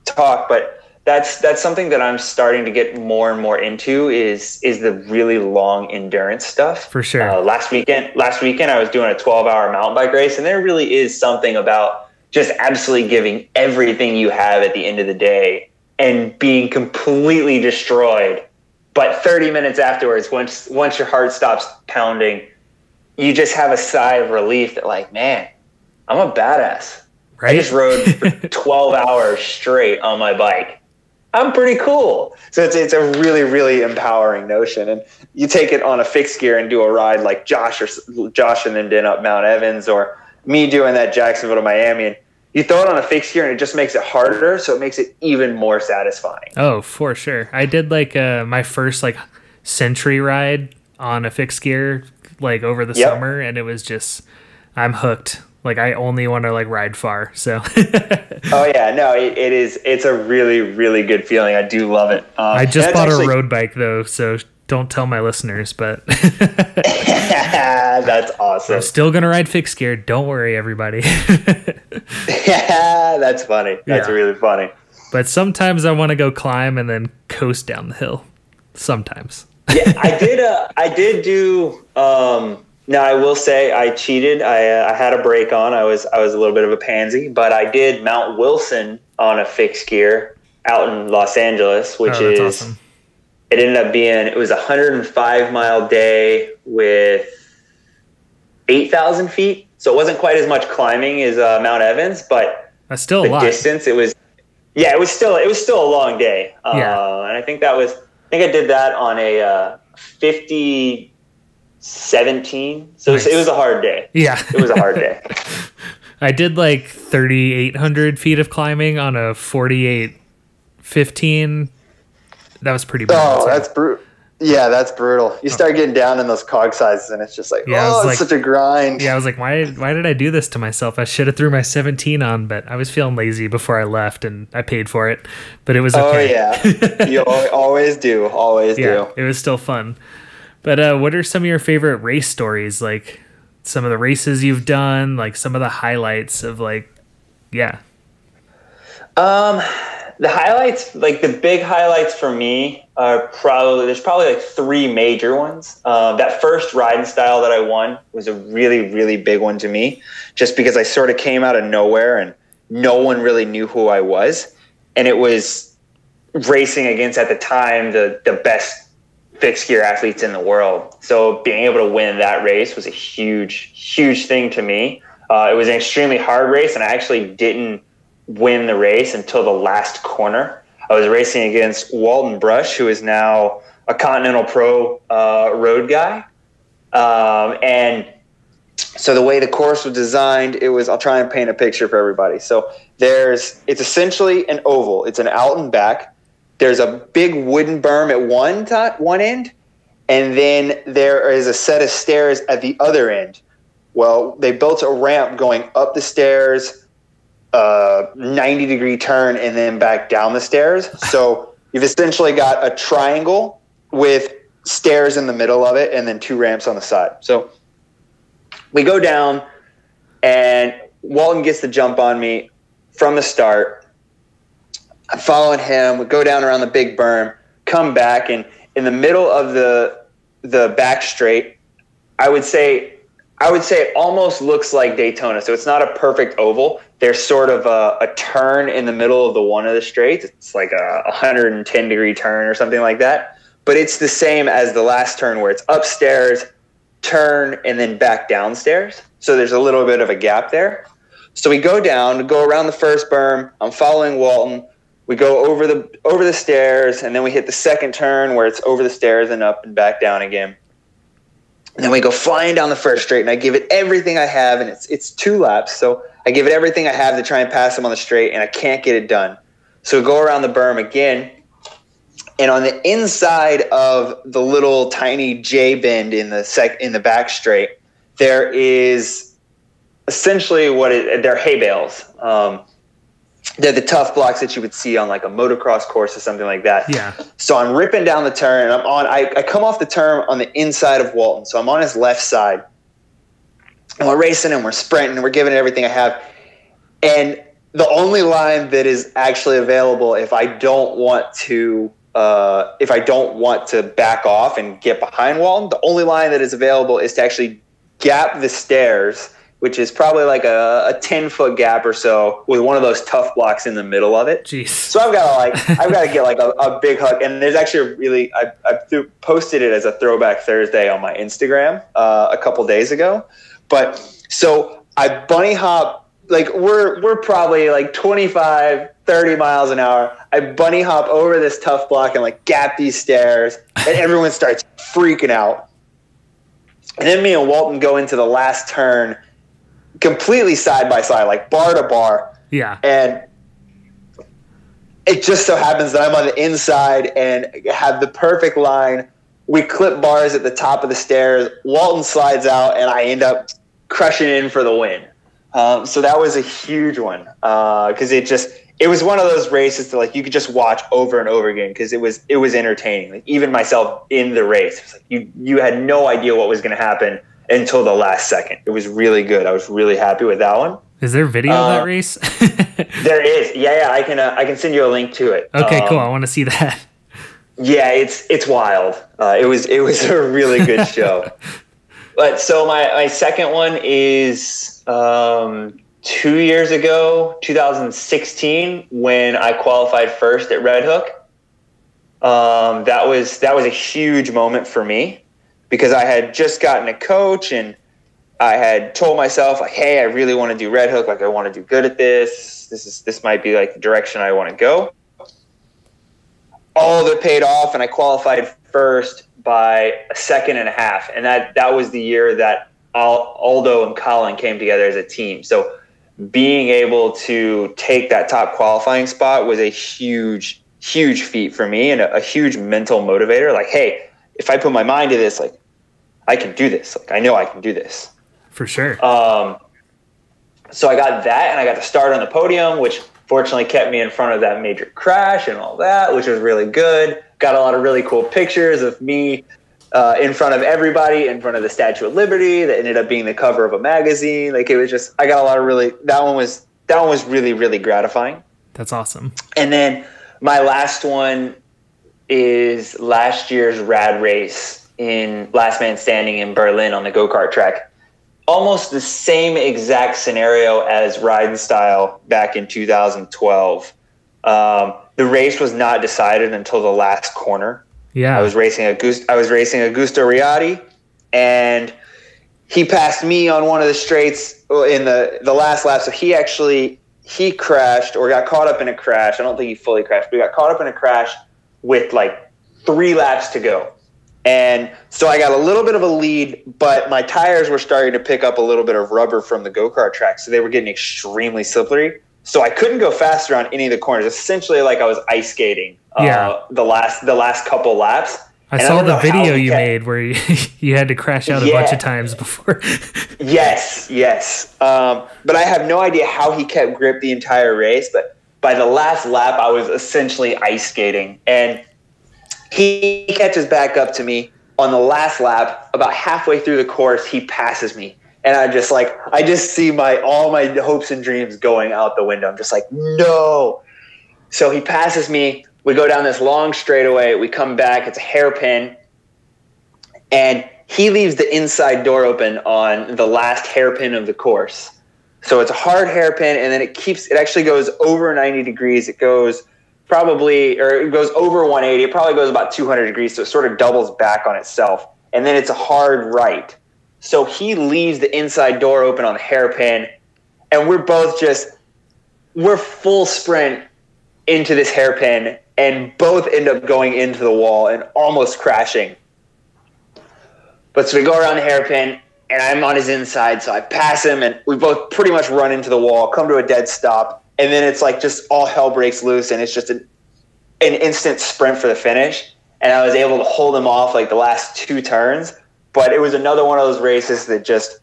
Speaker 2: talk, but that's something that I'm starting to get more and more into is the really long endurance stuff.
Speaker 1: For sure.
Speaker 2: Last weekend I was doing a 12-hour mountain bike race, and there really is something about just absolutely giving everything you have at the end of the day and being completely destroyed. But 30 minutes afterwards, once your heart stops pounding, you just have a sigh of relief that like, man, I'm a badass. Right? I just rode for 12 hours straight on my bike. I'm pretty cool. So it's a really, really empowering notion. And you take it on a fixed gear and do a ride like Josh and then did up Mount Evans, or me doing that Jacksonville to Miami, and you throw it on a fixed gear and it just makes it harder, so it makes it even more satisfying.
Speaker 1: Oh, for sure. I did like my first like century ride on a fixed gear like over the summer, and it was just, I'm hooked. Like I only want to like ride far. So
Speaker 2: oh yeah, no, it's a really, really good feeling. I do love it.
Speaker 1: I just bought a road bike though, so don't tell my listeners, but
Speaker 2: that's awesome.
Speaker 1: I'm still gonna ride fixed gear. Don't worry, everybody.
Speaker 2: Yeah, that's funny. That's really funny.
Speaker 1: But sometimes I want to go climb and then coast down the hill. Sometimes.
Speaker 2: Yeah, I did do. Now I will say I cheated. I had a brake on. I was a little bit of a pansy, but I did Mount Wilson on a fixed gear out in Los Angeles, which is awesome. It ended up being, it was a 105-mile day with 8,000 feet. So it wasn't quite as much climbing as Mount Evans, but
Speaker 1: that's still a lot.
Speaker 2: Distance, it was still a long day. And I think I did that on a 5017. So nice. It was a hard day.
Speaker 1: Yeah.
Speaker 2: It was a hard day.
Speaker 1: I did like 3,800 feet of climbing on a 4815. That was pretty brutal.
Speaker 2: Oh, that's brutal. Yeah, that's brutal. You start getting down in those cog sizes, and it's just like, it's such a grind.
Speaker 1: Yeah, I was like, why did I do this to myself? I should have threw my 17 on, but I was feeling lazy before I left, and I paid for it. But it was okay.
Speaker 2: Oh, yeah. You always do. Always do.
Speaker 1: It was still fun. But what are some of your favorite race stories? Like some of the races you've done, like some of the highlights of
Speaker 2: The highlights, like the big highlights for me are there's probably like three major ones. That first riding style that I won was a really, really big one to me, just because I sort of came out of nowhere and no one really knew who I was. And it was racing against, at the time, the best fixed gear athletes in the world. So being able to win that race was a huge, huge thing to me. It was an extremely hard race, and I actually didn't win the race until the last corner. I was racing against Walton Brush, who is now a Continental Pro road guy. And so the way the course was designed, I'll try and paint a picture for everybody. So it's essentially an oval. It's an out and back. There's a big wooden berm at one end, and then there is a set of stairs at the other end. Well, they built a ramp going up the stairs, 90-degree turn, and then back down the stairs. So you've essentially got a triangle with stairs in the middle of it and then two ramps on the side. So we go down, and Walton gets the jump on me from the start. I'm following him. We go down around the big berm, come back, and in the middle of the back straight, I would say it almost looks like Daytona. So it's not a perfect oval. There's sort of a turn in the middle of one of the straights. It's like a 110-degree turn or something like that. But it's the same as the last turn, where it's upstairs, turn, and then back downstairs. So there's a little bit of a gap there. So we go down, go around the first berm. I'm following Walton. We go over the stairs, and then we hit the second turn where it's over the stairs and up and back down again. And then we go flying down the first straight, and I give it everything I have, and it's 2 laps. So I give it everything I have to try and pass him on the straight, and I can't get it done. So we go around the berm again, and on the inside of the little tiny J bend in the back straight, there is essentially they're hay bales. They're the tough blocks that you would see on like a motocross course or something like that.
Speaker 1: Yeah.
Speaker 2: So I'm ripping down the turn, and I come off the turn on the inside of Walton. So I'm on his left side, and we're racing and we're sprinting and we're giving it everything I have. And the only line that is actually available if I don't want to back off and get behind Walton, the only line that is available is to actually gap the stairs, which is probably like a 10-foot gap or so with one of those tough blocks in the middle of it.
Speaker 1: Jeez.
Speaker 2: So I've got to get like a big hug. And there's actually I posted it as a Throwback Thursday on my Instagram a couple days ago. But so I bunny hop, like we're probably like 25, 30 miles an hour. I bunny hop over this tough block and like gap these stairs, and everyone starts freaking out. And then me and Walton go into the last turn completely side by side, like bar to bar.
Speaker 1: Yeah.
Speaker 2: And it just so happens that I'm on the inside and have the perfect line. We clip bars at the top of the stairs. Walton slides out, and I end up crushing in for the win. So that was a huge one because it was one of those races that like you could just watch over and over again because it was entertaining. Like even myself in the race, it was like you had no idea what was going to happen until the last second. It was really good. I was really happy with that one.
Speaker 1: Is there video of that race?
Speaker 2: There is. Yeah. I can send you a link to it.
Speaker 1: Okay, cool. I want to see that.
Speaker 2: Yeah, it's wild. It was a really good show. But so my second one is 2 years ago, 2016, when I qualified first at Red Hook. That was a huge moment for me because I had just gotten a coach and I had told myself like, hey, I really want to do Red Hook. Like I want to do good at this. This might be like the direction I want to go. All of it paid off, and I qualified first by a second and a half. And that was the year that Aldo and Colin came together as a team. So being able to take that top qualifying spot was a huge, huge feat for me and a huge mental motivator. Like, hey, if I put my mind to this, like I can do this. Like I know I can do this.
Speaker 1: For sure.
Speaker 2: So I got that, and I got to start on the podium, which fortunately kept me in front of that major crash and all that, which was really good. Got a lot of really cool pictures of me in front of everybody, in front of the Statue of Liberty that ended up being the cover of a magazine. Like it was just, I got a lot of that one was really, really gratifying.
Speaker 1: That's awesome.
Speaker 2: And then my last one is last year's Rad Race in Last Man Standing in Berlin on the go-kart track. Almost the same exact scenario as Ride and Style back in 2012. The race was not decided until the last corner.
Speaker 1: Yeah,
Speaker 2: I was racing Augusto Riotti, and he passed me on one of the straights in the last lap. So he crashed or got caught up in a crash. I don't think he fully crashed, but he got caught up in a crash with like 3 laps to go. And so I got a little bit of a lead, but my tires were starting to pick up a little bit of rubber from the go-kart track, so they were getting extremely slippery. So I couldn't go faster on any of the corners. Essentially, like I was ice skating the last couple laps.
Speaker 1: I saw the video you made where you had to crash out a bunch of times before.
Speaker 2: Yes. But I have no idea how he kept grip the entire race. But by the last lap, I was essentially ice skating. And he catches back up to me on the last lap. About halfway through the course, he passes me. And I just see all my hopes and dreams going out the window. I'm just like, no. So he passes me. We go down this long straightaway. We come back. It's a hairpin. And he leaves the inside door open on the last hairpin of the course. So it's a hard hairpin, and then it actually goes over 90 degrees. It goes it goes over 180. It probably goes about 200 degrees, so it sort of doubles back on itself. And then it's a hard right. So he leaves the inside door open on the hairpin, and we're full sprint into this hairpin, and both end up going into the wall and almost crashing. But so we go around the hairpin, and I'm on his inside, so I pass him, and we both pretty much run into the wall, come to a dead stop, and then it's like just all hell breaks loose, and it's just an instant sprint for the finish. And I was able to hold him off like the last 2 turns, but it was another one of those races that just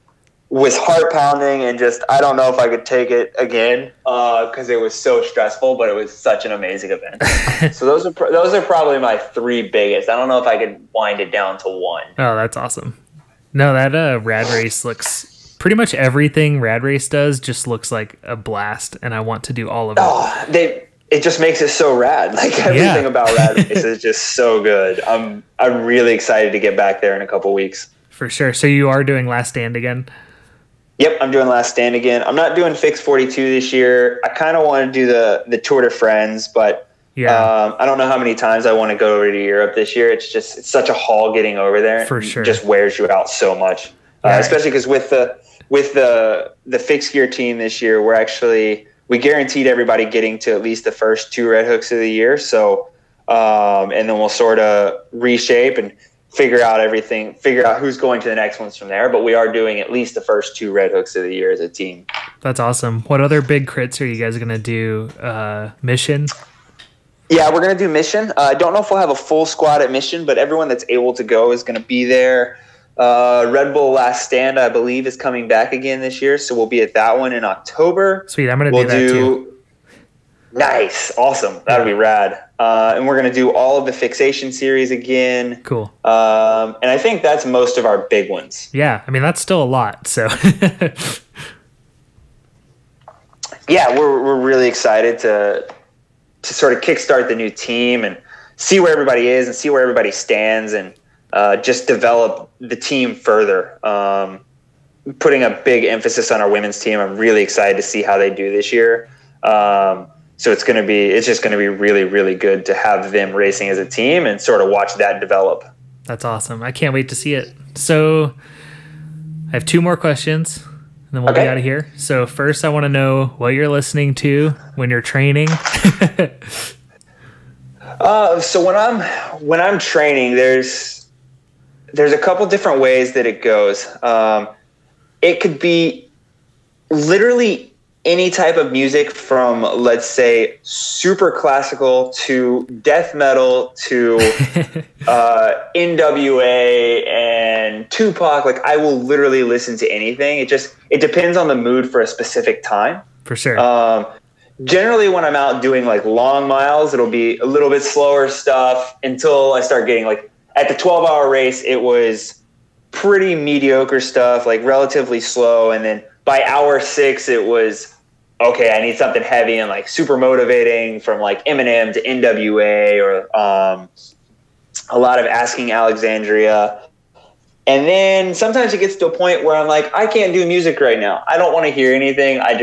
Speaker 2: was heart pounding, and just I don't know if I could take it again because it was so stressful, but it was such an amazing event. So those are probably my 3 biggest. I don't know if I could wind it down to 1.
Speaker 1: Oh, that's awesome. No, that Rad Race looks pretty much everything Rad Race does just looks like a blast, and I want to do all of it.
Speaker 2: Oh, it just makes it so rad. Like everything about Rad Race is just so good. I'm really excited to get back there in a couple weeks.
Speaker 1: For sure. So you are doing Last Stand again?
Speaker 2: Yep, I'm doing Last Stand again. I'm not doing Fix 42 this year. I kind of want to do the Tour de France, but I don't know how many times I want to go over to Europe this year. It's such a haul getting over there.
Speaker 1: For sure.
Speaker 2: It just wears you out so much, especially because with the fixed gear team this year, we guaranteed everybody getting to at least the first 2 Red Hooks of the year. So, and then we'll sort of reshape and figure out who's going to the next ones from there. But we are doing at least the first 2 Red Hooks of the year as a team.
Speaker 1: That's awesome. What other big crits are you guys going to do? Mission?
Speaker 2: Yeah, we're going to do Mission. I don't know if we'll have a full squad at Mission, but everyone that's able to go is going to be there. Red Bull Last Stand, I believe, is coming back again this year, so we'll be at that one in October.
Speaker 1: Sweet, I'm going to do that too.
Speaker 2: Nice, awesome. That'll be rad. And we're going to do all of the Fixation series again.
Speaker 1: Cool.
Speaker 2: And I think that's most of our big ones.
Speaker 1: Yeah, I mean, that's still a lot, so.
Speaker 2: Yeah, we're really excited to sort of kickstart the new team and see where everybody is and see where everybody stands, and just develop the team further. Putting a big emphasis on our women's team. I'm really excited to see how they do this year. So it's just going to be really, really good to have them racing as a team and sort of watch that develop.
Speaker 1: That's awesome. I can't wait to see it. So I have 2 more questions, and then we'll be out of here. So first, I want to know what you're listening to when you're training.
Speaker 2: So when I'm training, there's a couple different ways that it goes. It could be literally any type of music from, let's say, super classical to death metal to NWA and Tupac. Like, I will literally listen to anything. It depends on the mood for a specific time.
Speaker 1: For sure.
Speaker 2: Generally, when I'm out doing like long miles, it'll be a little bit slower stuff until I start getting like at the 12-hour race, it was pretty mediocre stuff, like relatively slow. And then by hour 6, it was, okay, I need something heavy and like super motivating, from like Eminem to NWA, or a lot of Asking Alexandria. And then sometimes it gets to a point where I'm like, I can't do music right now. I don't want to hear anything. I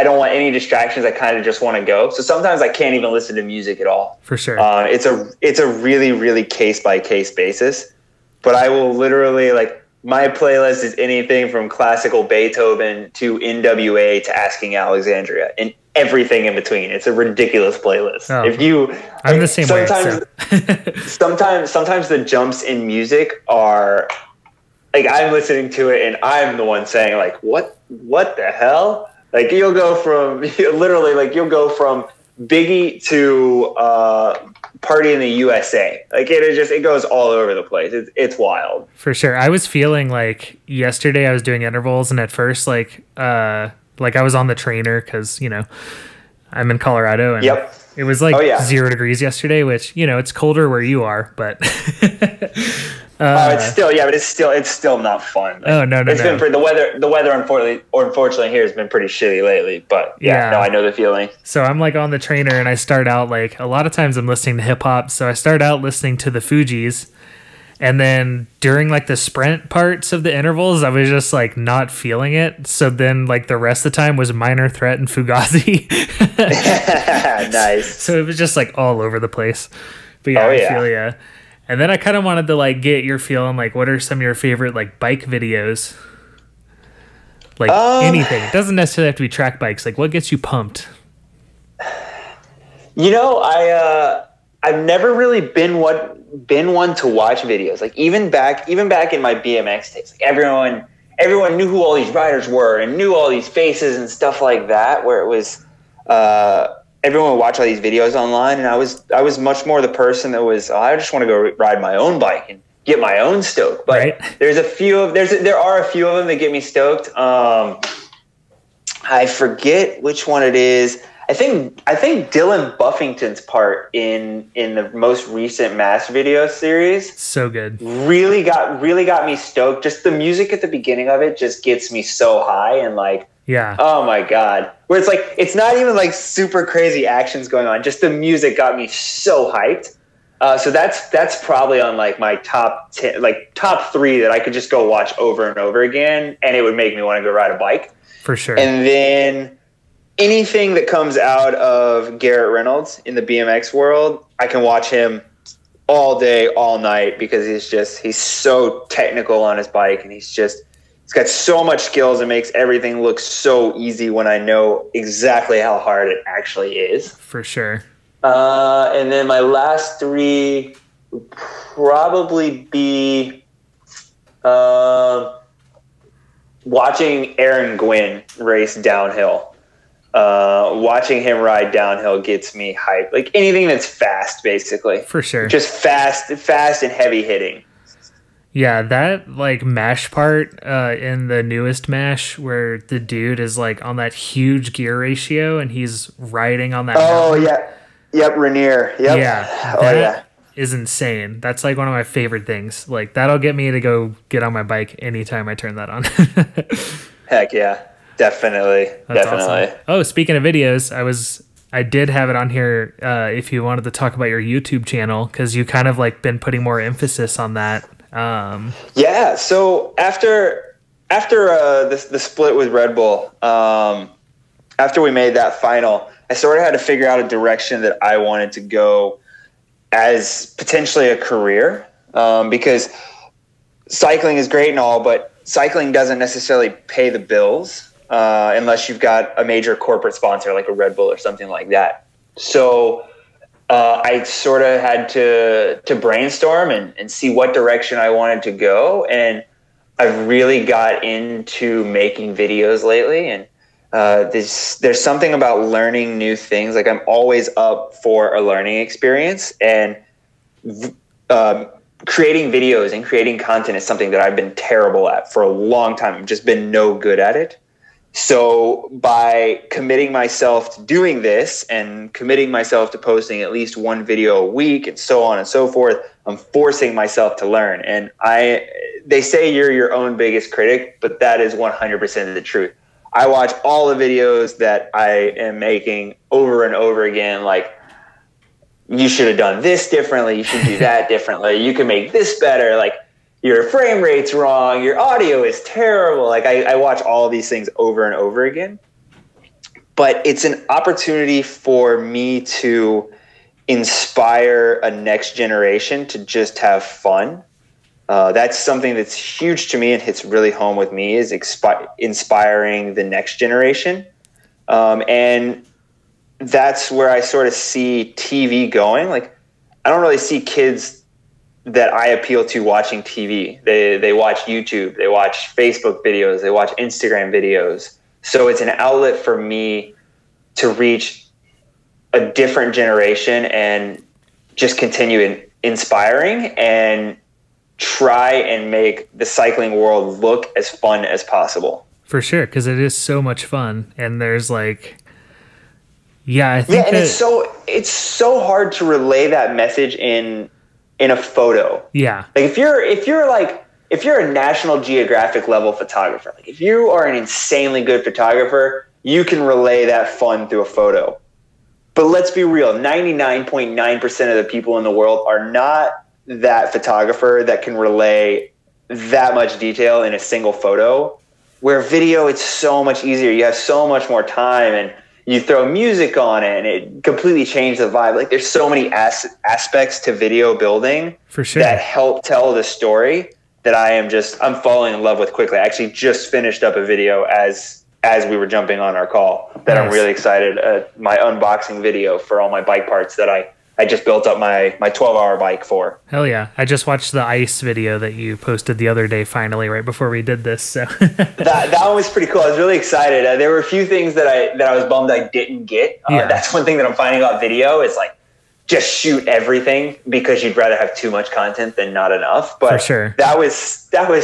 Speaker 2: don't want any distractions. I kind of just want to go. So sometimes I can't even listen to music at all.
Speaker 1: For sure.
Speaker 2: It's a really, really case by case basis, but I will literally, like, my playlist is anything from classical Beethoven to NWA to Asking Alexandria and everything in between. It's a ridiculous playlist.
Speaker 1: Oh, I'm the same way. So.
Speaker 2: sometimes the jumps in music are like, I'm listening to it and I'm the one saying like, what the hell? Like, you'll go from Biggie to Party in the USA. Like, it goes all over the place. It's wild.
Speaker 1: For sure. I was feeling like yesterday I was doing intervals, and at first like I was on the trainer because, you know, I'm in Colorado, and it was like 0 degrees yesterday, which, you know, it's colder where you are, but
Speaker 2: it's still not fun. Like,
Speaker 1: no.
Speaker 2: Been the weather unfortunately here has been pretty shitty lately, but I know the feeling.
Speaker 1: So I'm like on the trainer, and I start out, like, a lot of times I'm listening to hip hop, so I start out listening to the Fugees, and then during like the sprint parts of the intervals, I was just like not feeling it. So then like the rest of the time was Minor Threat and Fugazi.
Speaker 2: Nice.
Speaker 1: So it was just like all over the place. But I feel ya. And then I kind of wanted to like get your feel on like what are some of your favorite like bike videos? Like anything. It doesn't necessarily have to be track bikes. Like what gets you pumped?
Speaker 2: You know, I've never really been one to watch videos. Like even back in my BMX days, like everyone knew who all these riders were and knew all these faces and stuff like that, where it was everyone would watch all these videos online, and I was much more the person that was, I just want to go ride my own bike and get my own stoke. But
Speaker 1: right.
Speaker 2: there are a few of them that get me stoked. I forget which one it is. I think Dylan Buffington's part in the most recent Mass video series,
Speaker 1: so good,
Speaker 2: really got me stoked. Just the music at the beginning of it just gets me so high, and like,
Speaker 1: yeah,
Speaker 2: oh my god, where it's like it's not even like super crazy actions going on, just the music got me so hyped. So that's probably on like my top 10, like top 3 that I could just go watch over and over again, and it would make me want to go ride a bike
Speaker 1: for sure.
Speaker 2: And then anything that comes out of Garrett Reynolds in the BMX world, I can watch him all day, all night, because he's so technical on his bike, and he's got so much skills. It makes everything look so easy when I know exactly how hard it actually is.
Speaker 1: For sure.
Speaker 2: And then my last 3 would probably be watching Aaron Gwynn race downhill. Watching him ride downhill gets me hyped. Like anything that's fast, basically.
Speaker 1: For sure.
Speaker 2: Just fast and heavy hitting.
Speaker 1: Yeah, that like mash part in the newest mash where the dude is like on that huge gear ratio and he's riding on that.
Speaker 2: Oh mountain. Yeah. Yep, Rainier. Yep.
Speaker 1: Yeah. That is insane. That's like one of my favorite things. Like that'll get me to go get on my bike anytime I turn that on.
Speaker 2: Heck yeah. Definitely.
Speaker 1: That's awesome. Oh, speaking of videos, I did have it on here if you wanted to talk about your YouTube channel, because you kind of like been putting more emphasis on that.
Speaker 2: Yeah. So after the split with Red Bull, after we made that final, I sort of had to figure out a direction that I wanted to go as potentially a career, because cycling is great and all, but cycling doesn't necessarily pay the bills unless you've got a major corporate sponsor like a Red Bull or something like that. So I sort of had to brainstorm and see what direction I wanted to go. And I've really got into making videos lately. And there's something about learning new things. Like I'm always up for a learning experience, and creating videos and creating content is something that I've been terrible at for a long time. I've just been no good at it. So by committing myself to doing this and committing myself to posting at least one video a week and so on and so forth, I'm forcing myself to learn. And they say you're your own biggest critic, but that is 100% the truth. I watch all the videos that I am making over and over again. Like, you should have done this differently. You should do that differently. You can make this better. Like, your frame rate's wrong. Your audio is terrible. Like, I watch all these things over and over again. But it's an opportunity for me to inspire a next generation to just have fun. That's something that's huge to me and hits really home with me, is inspiring the next generation. And that's where I sort of see TV going. Like, I don't really see kids that I appeal to watching TV. They watch YouTube, they watch Facebook videos, they watch Instagram videos. So it's an outlet for me to reach a different generation and just continue inspiring and try and make the cycling world look as fun as possible.
Speaker 1: For sure, because it is so much fun, and there's like, I think it's so hard to relay that message in a photo. Yeah, like if you're a National Geographic level photographer, like if you are an insanely good photographer, you can relay that fun through a photo. But let's be real, 99.9% of the people in the world are not that photographer that can relay that much detail in a single photo. Where video, it's so much easier. You have so much more time, and
Speaker 2: you throw music on it and it completely changed the vibe. Like there's so many aspects to video building
Speaker 1: for sure
Speaker 2: that help tell the story that I'm falling in love with quickly. I actually just finished up a video as we were jumping on our call that nice. I'm really excited. My unboxing video for all my bike parts that I just built up my 12-hour bike for.
Speaker 1: Hell yeah. I just watched the ice video that you posted the other day, finally, right before we did this. So
Speaker 2: that one was pretty cool. I was really excited. There were a few things that I was bummed I didn't get. That's one thing that I'm finding about video is like, just shoot everything because you'd rather have too much content than not enough. But
Speaker 1: for sure.
Speaker 2: that was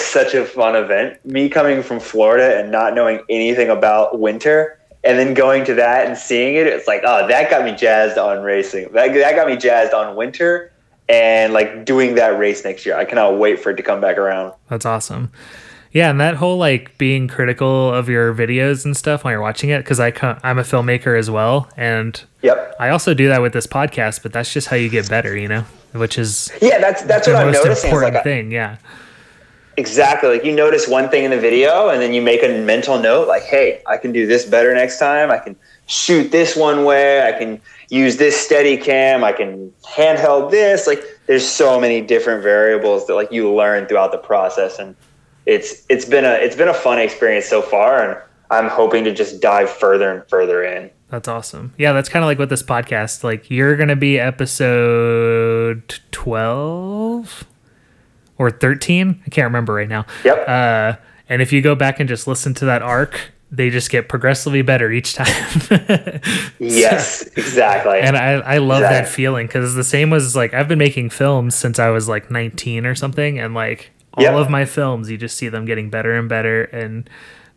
Speaker 2: such a fun event. Me coming from Florida and not knowing anything about winter and then going to that and seeing it, it's like, oh, that got me jazzed on racing. That got me jazzed on winter and like doing that race next year. I cannot wait for it to come back around.
Speaker 1: That's awesome. Yeah, and that whole like being critical of your videos and stuff while you're watching it, because I'm a filmmaker as well, and
Speaker 2: yep.
Speaker 1: I also do that with this podcast. But that's just how you get better, you know. Which is
Speaker 2: that's what I'm noticing.
Speaker 1: Important
Speaker 2: like
Speaker 1: thing, yeah.
Speaker 2: Exactly. Like you notice one thing in the video, and then you make a mental note, like, "Hey, I can do this better next time. I can shoot this one way. I can use this steady cam. I can handheld this." Like, there's so many different variables that like you learn throughout the process, and it's been a fun experience so far, and I'm hoping to just dive further and further in.
Speaker 1: That's awesome. Yeah, that's kind of like with this podcast. Like you're going to be episode 12 or 13. I can't remember right now.
Speaker 2: Yep.
Speaker 1: And if you go back and just listen to that arc, they just get progressively better each time.
Speaker 2: Yes, exactly.
Speaker 1: And I love that feeling because the same was like I've been making films since I was like 19 or something. And like all of my films, you just see them getting better and better. And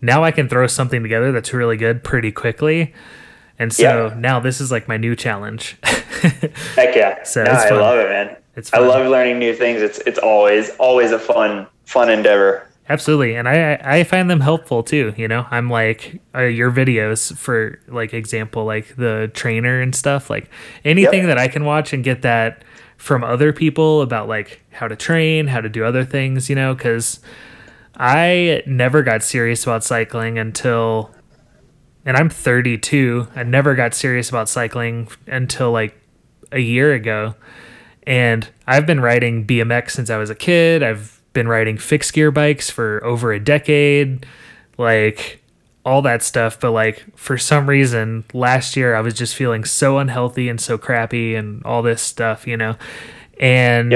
Speaker 1: now I can throw something together that's really good pretty quickly. And so now this is like my new challenge.
Speaker 2: Heck yeah.
Speaker 1: So
Speaker 2: I love it, man.
Speaker 1: It's fun.
Speaker 2: I love learning new things. It's always a fun endeavor.
Speaker 1: Absolutely. And I find them helpful too. You know, I'm like your videos for like example, like the trainer and stuff, like anything that I can watch and get that from other people about like how to train, how to do other things, you know, because I never got serious about cycling until, and I'm 32. I never got serious about cycling until like a year ago. And I've been riding BMX since I was a kid. I've been riding fixed gear bikes for over a decade, like all that stuff. But like for some reason last year I was just feeling so unhealthy and so crappy and all this stuff, you know. And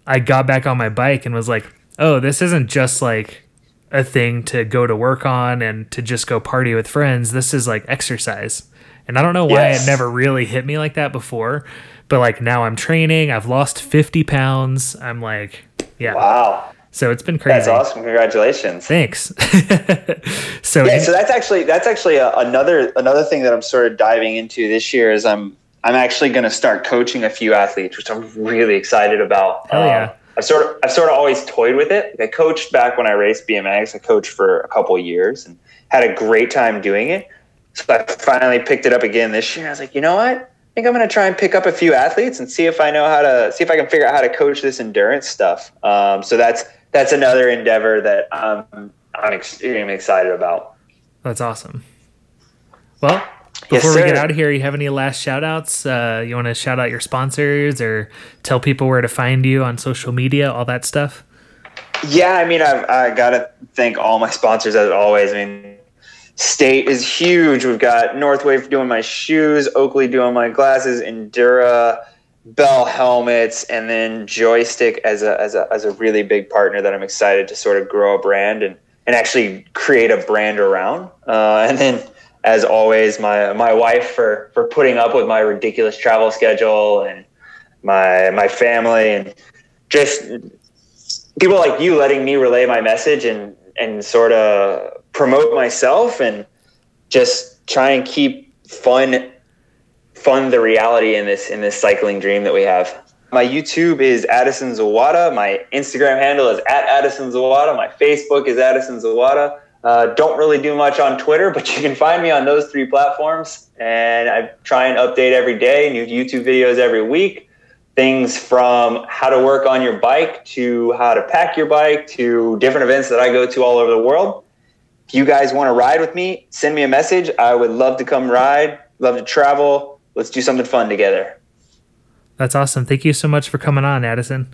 Speaker 1: I got back on my bike and was like, oh, this isn't just like a thing to go to work on and to just go party with friends. This is like exercise. And I don't know why it never really hit me like that before, but like now I'm training, I've lost 50 pounds. I'm like,
Speaker 2: wow.
Speaker 1: So it's been crazy.
Speaker 2: That's awesome. Congratulations.
Speaker 1: Thanks.
Speaker 2: So that's actually another thing that I'm sort of diving into this year is I'm actually going to start coaching a few athletes, which I'm really excited about.
Speaker 1: Hell yeah.
Speaker 2: I've sort of always toyed with it. I coached back when I raced BMX. I coached for a couple of years and had a great time doing it. So I finally picked it up again this year. I was like, you know what? I think I'm going to try and pick up a few athletes and see if I can figure out how to coach this endurance stuff. So that's another endeavor that I'm extremely excited about.
Speaker 1: That's awesome. Well, before we get out of here, you have any last shout outs? You want to shout out your sponsors or tell people where to find you on social media, all that stuff?
Speaker 2: Yeah, I mean, I got to thank all my sponsors as always. I mean, State is huge. We've got Northwave doing my shoes, Oakley doing my glasses, Endura, Bell helmets, and then Joystick as a really big partner that I'm excited to sort of grow a brand and actually create a brand around. And then, as always, my wife for putting up with my ridiculous travel schedule and my family and just people like you letting me relay my message and sort of promote myself and just try and keep fun the reality in this cycling dream that we have. My YouTube is Addison Zawada. My Instagram handle is @Addison Zawada. My Facebook is Addison Zawada. Don't really do much on Twitter, but you can find me on those 3 platforms. And I try and update every day, new YouTube videos every week. Things from how to work on your bike to how to pack your bike to different events that I go to all over the world. If you guys want to ride with me, send me a message. I would love to come ride. love to travel. Let's do something fun together.
Speaker 1: That's awesome. Thank you so much for coming on, Addison.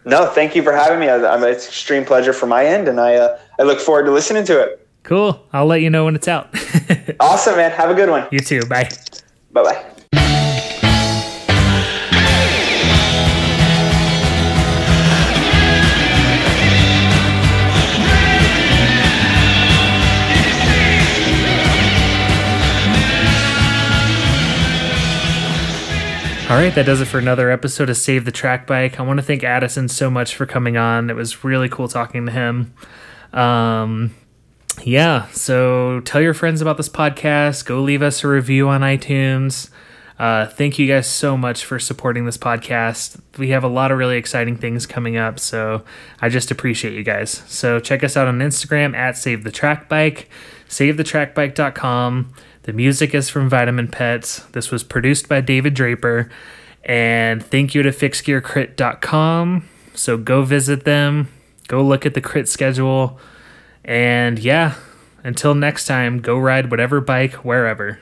Speaker 2: No, thank you for having me. It's an extreme pleasure from my end, and I look forward to listening to it.
Speaker 1: Cool. I'll let you know when it's out.
Speaker 2: Awesome, man. Have a good one.
Speaker 1: You too. Bye.
Speaker 2: Bye-bye.
Speaker 1: All right, that does it for another episode of Save the Track Bike. I want to thank Addison so much for coming on. It was really cool talking to him. Yeah, so tell your friends about this podcast. Go leave us a review on iTunes. Thank you guys so much for supporting this podcast. We have a lot of really exciting things coming up, so I just appreciate you guys. So check us out on Instagram at Save the Track Bike, SaveTheTrackBike.com. The music is from Vitamin Pets. This was produced by David Draper. And thank you to FixGearCrit.com. So go visit them. Go look at the crit schedule. And yeah, until next time, go ride whatever bike, wherever.